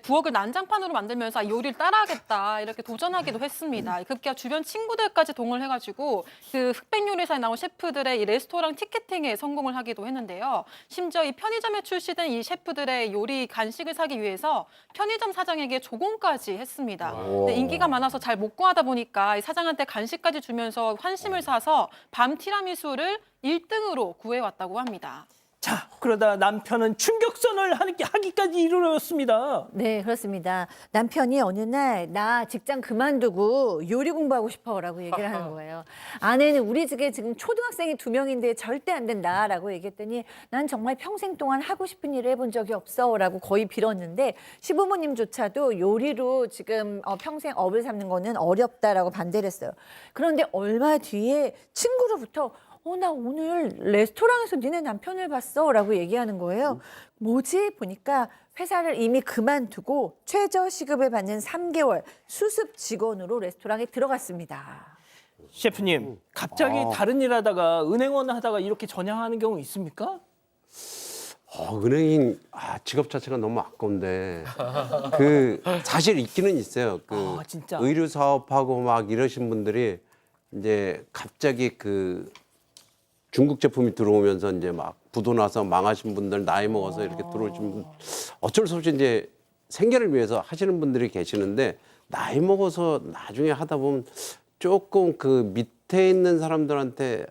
부엌을 난장판으로 만들면서 요리를 따라하겠다 이렇게 도전하기도 했습니다. 급기야 주변 친구들까지 동원해가지고 그 흑백 요리사에 나온 셰프들의 이 레스토랑 티켓팅에 성공을 하기도 했는데요. 심지어 이 편의점에 출시된 이 셰프들의 요리 간식을 사기 위해서 편의점 사장에게 조공까지 했습니다. 근데 인기가 많아서 잘 못 구하다 보니까 이 사장한테 간식까지 주면서 환심을 사서 밤 티라미수를 1등으로 구해왔다고 합니다. 자, 그러다 남편은 충격선을 하기까지 이르렀습니다. 네, 그렇습니다. 남편이 어느 날 나 직장 그만두고 요리 공부하고 싶어라고 얘기를 하는 거예요. 아내는 우리 집에 지금 초등학생이 2명인데 절대 안 된다라고 얘기했더니 난 정말 평생 동안 하고 싶은 일을 해본 적이 없어라고 거의 빌었는데 시부모님조차도 요리로 지금 평생 업을 삼는 거는 어렵다라고 반대를 했어요. 그런데 얼마 뒤에 친구로부터 나 오늘 레스토랑에서 니네 남편을 봤어 라고 얘기하는 거예요. 뭐지? 보니까 회사를 이미 그만두고 최저 시급을 받는 3개월 수습 직원으로 레스토랑에 들어갔습니다. 셰프님, 갑자기 다른 일 하다가 은행원 하다가 이렇게 전향하는 경우 있습니까? 은행인 직업 자체가 너무 아까운데 사실 있기는 있어요. 진짜? 의류 사업하고 막 이러신 분들이 이제 갑자기 중국 제품이 들어오면서 이제 막 부도 나서 망하신 분들, 나이 먹어서 이렇게 들어오신 분, 어쩔 수 없이 이제 생계를 위해서 하시는 분들이 계시는데 나이 먹어서 나중에 하다 보면 조금 밑에 있는 사람들한테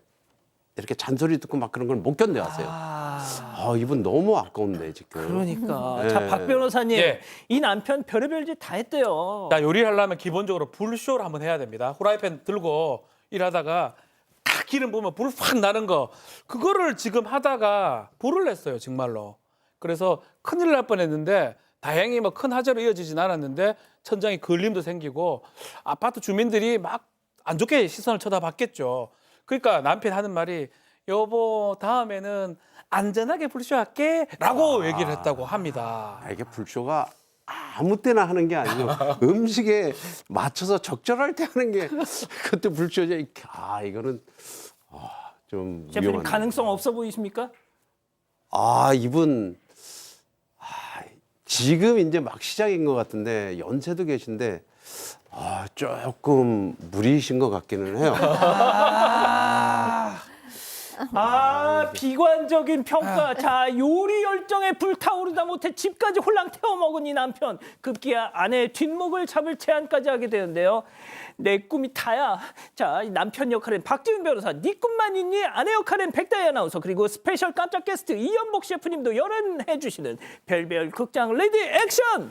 이렇게 잔소리 듣고 막 그런 걸 못 견뎌하세요. 이분 너무 아까운데 지금. 그러니까. 네. 자, 박 변호사님, 예. 이 남편 별의별 짓 다 했대요. 자, 요리를 하려면 기본적으로 불쇼를 한번 해야 됩니다. 후라이팬 들고 일하다가 딱 기름 보면 불 확 나는 거, 그거를 지금 하다가 불을 냈어요, 정말로. 그래서 큰일 날 뻔했는데 다행히 뭐 큰 화재로 이어지진 않았는데 천장에 걸림도 생기고 아파트 주민들이 막 안 좋게 시선을 쳐다봤겠죠. 그러니까 남편 하는 말이 여보 다음에는 안전하게 불쇼할게 라고 얘기를 했다고 합니다. 이게 불쇼가 아무 때나 하는 게 아니고 음식에 맞춰서 적절할 때 하는 게 그때 불쇼죠. 이거는 좀 셰프님, 위험한. 가능성 없어 보이십니까? 이분 지금 이제 막 시작인 것 같은데 연세도 계신데 조금 무리이신 것 같기는 해요. 비관적인 평가. 자, 요리 열정에 불타오르다 못해 집까지 홀랑 태워먹은 이 남편. 급기야 아내의 뒷목을 잡을 제안까지 하게 되는데요. 내 꿈이 다야. 자, 이 남편 역할은 박지훈 변호사, 네 꿈만 있니? 아내 역할은 백다희 아나운서, 그리고 스페셜 깜짝 게스트 이연복 셰프님도 열연해 주시는 별별 극장 레디 액션!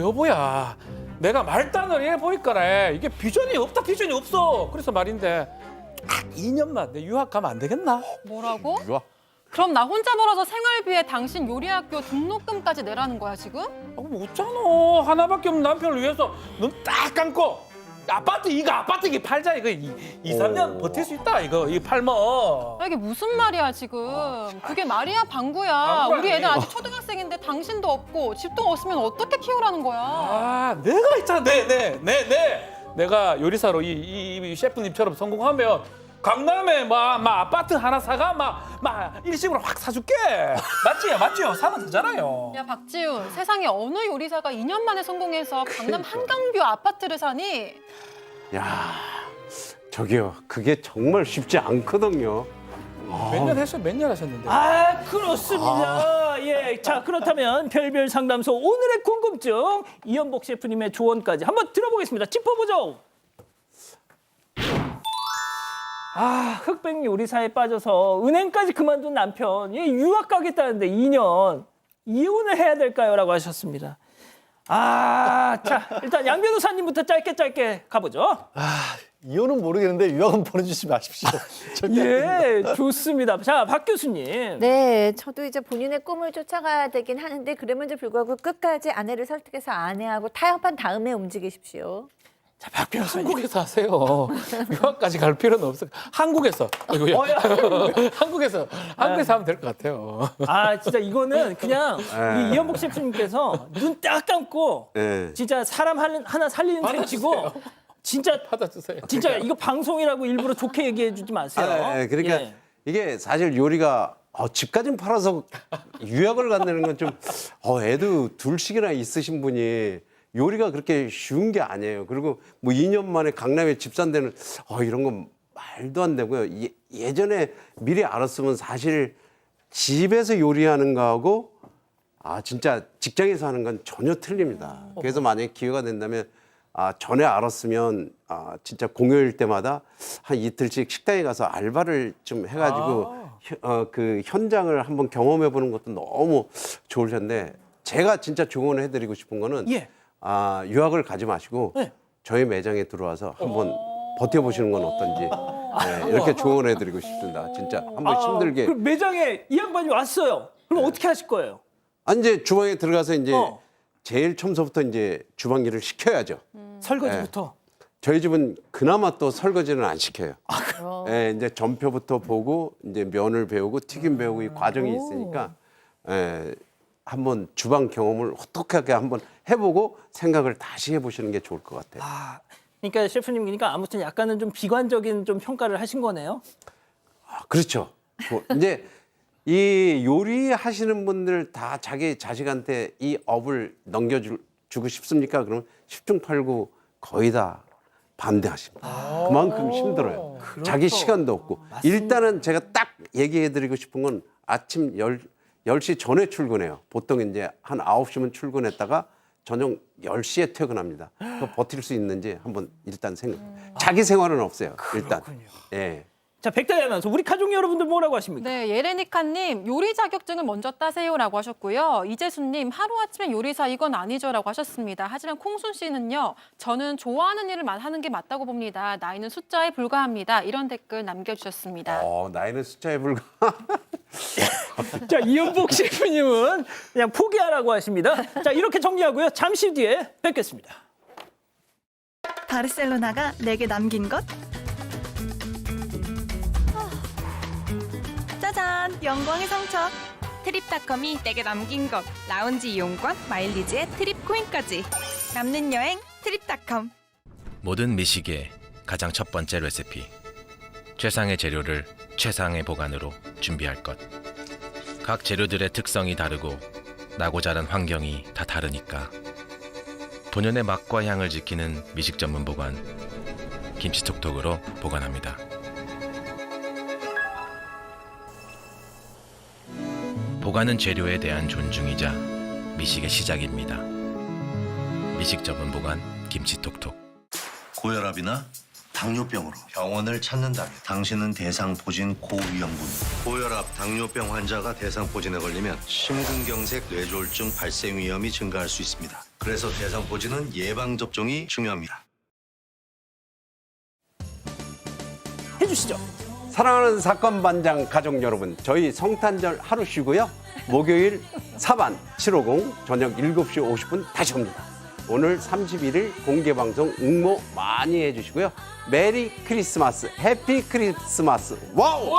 여보야, 내가 말단을 해 보니까 이게 비전이 없어. 그래서 말인데 2년만 내 유학 가면 안 되겠나? 뭐라고? 이거 그럼 나 혼자 벌어서 생활비에 당신 요리학교 등록금까지 내라는 거야 지금? 없잖아. 하나밖에 없는 남편을 위해서 눈 딱 감고 아파트 이게 팔자. 이거 2-3년 버틸 수 있다. 이거 팔면. 이게 무슨 말이야 지금? 그게 말이야 방구야. 방구라니. 우리 애는 아직 초등학생인데 당신도 없고 집도 없으면 어떻게 키우라는 거야? 내가 있잖아. 내가 요리사로 이 셰프님처럼 성공하면 강남에 막 아파트 하나 사가 막 일식으로 확 사줄게. 맞지요? 사면 되잖아요. 야 박지훈, 세상에 어느 요리사가 2년 만에 성공해서 강남 한강뷰 아파트를 사니? 저기요, 그게 정말 쉽지 않거든요. 몇 년 했어요? 몇 년 하셨는데? 그렇습니다. 예, 자, 그렇다면 별별 상담소 오늘의 궁금증 이연복 셰프님의 조언까지 한번 들어보겠습니다. 짚어보죠. 흑백 요리사에 빠져서 은행까지 그만둔 남편, 유학 가겠다는데 2년 이혼을 해야 될까요? 라고 하셨습니다. 자, 일단 양 변호사님부터 짧게 가보죠. 이유는 모르겠는데 유학은 보내주지 마십시오. 예, 좋습니다. 자, 박 교수님. 네, 저도 이제 본인의 꿈을 쫓아가야 되긴 하는데 그럼에도 불구하고 끝까지 아내를 설득해서 아내하고 타협한 다음에 움직이십시오. 자, 박 변호사님. 한국에서 하세요. 유학까지 갈 필요는 없어. 한국에서. 한국에서 하면 될 것 같아요. 진짜 이거는 그냥 우리 이연복 셰프님께서 눈 딱 감고 네. 진짜 사람 하나 살리는 셈치고 진짜 받아주세요. 진짜 이거 방송이라고 일부러 좋게 얘기해 주지 마세요. 그러니까 예. 이게 사실 요리가 집까지 팔아서 유학을 간다는 건 좀 애도 둘씩이나 있으신 분이 요리가 그렇게 쉬운 게 아니에요. 그리고 뭐 2년 만에 강남에 집 산 데는 이런 건 말도 안 되고요. 예전에 미리 알았으면 사실 집에서 요리하는 거하고 진짜 직장에서 하는 건 전혀 틀립니다. 그래서 만약에 기회가 된다면 전에 알았으면 진짜 공휴일 때마다 한 이틀씩 식당에 가서 알바를 좀 해가지고 그 현장을 한번 경험해 보는 것도 너무 좋을 텐데 제가 진짜 조언을 해드리고 싶은 거는 예. 유학을 가지 마시고 네. 저희 매장에 들어와서 한번 버텨보시는 건 어떤지 이렇게 조언해드리고 싶습니다. 진짜 한번 힘들게. 그 매장에 이 양반이 왔어요. 그럼 어떻게 하실 거예요? 이제 주방에 들어가서 이제 제일 처음서부터 이제 주방 일을 시켜야죠. 설거지부터. 저희 집은 그나마 또 설거지는 안 시켜요. 이제 전표부터 보고 이제 면을 배우고 튀김 배우고 이 과정이 있으니까 한번 주방 경험을 어떻게 한번 해보고 생각을 다시 해보시는 게 좋을 것 같아요. 그러니까 셰프님 그러니까 아무튼 약간은 좀 비관적인 좀 평가를 하신 거네요. 그렇죠. 이제 이 요리하시는 분들 다 자기 자식한테 이 업을 넘겨주고 싶습니까? 그러면 10중 8구 거의 다 반대하십니다. 그만큼 힘들어요. 자기 시간도 없고. 일단은 제가 딱 얘기해드리고 싶은 건 아침 10시 전에 출근해요. 보통 이제 한 9시면 출근했다가 저녁 10시에 퇴근합니다. 그거 버틸 수 있는지 한번 일단 자기 생활은 없어요. 일단. 예. 자, 백다희 아나운서 우리 가족 여러분들 뭐라고 하십니까? 네, 예레니카님 요리 자격증을 먼저 따세요라고 하셨고요. 이재수님 하루아침에 요리사 이건 아니죠라고 하셨습니다. 하지만 콩순 씨는요. 저는 좋아하는 일을 하는 게 맞다고 봅니다. 나이는 숫자에 불과합니다. 이런 댓글 남겨주셨습니다. 나이는 숫자에 불과. 자, 이연복 셰프님은 그냥 포기하라고 하십니다. 자, 이렇게 정리하고요. 잠시 뒤에 뵙겠습니다. 바르셀로나가 내게 남긴 것? 짜잔! 영광의 상처! 트립닷컴이 내게 남긴 것. 라운지 이용권, 마일리지에 트립 코인까지. 남는 여행 트립닷컴. 모든 미식의 가장 첫 번째 레시피. 최상의 재료를 최상의 보관으로 준비할 것. 각 재료들의 특성이 다르고 나고 자란 환경이 다 다르니까. 본연의 맛과 향을 지키는 미식 전문 보관. 김치톡톡으로 보관합니다. 보관은 재료에 대한 존중이자 미식의 시작입니다. 미식 전문 보관 김치톡톡. 고혈압이나 당뇨병으로 병원을 찾는다면 당신은 대상포진 고위험군. 고혈압, 당뇨병 환자가 대상포진에 걸리면 심근경색, 뇌졸중 발생 위험이 증가할 수 있습니다. 그래서 대상포진은 예방접종이 중요합니다. 해주시죠. 사랑하는 사건 반장 가족 여러분, 저희 성탄절 하루 쉬고요. 목요일 사반 750 저녁 7시 50분 다시 옵니다. 오늘 31일 공개방송 응모 많이 해주시고요. 메리 크리스마스, 해피 크리스마스. 와우!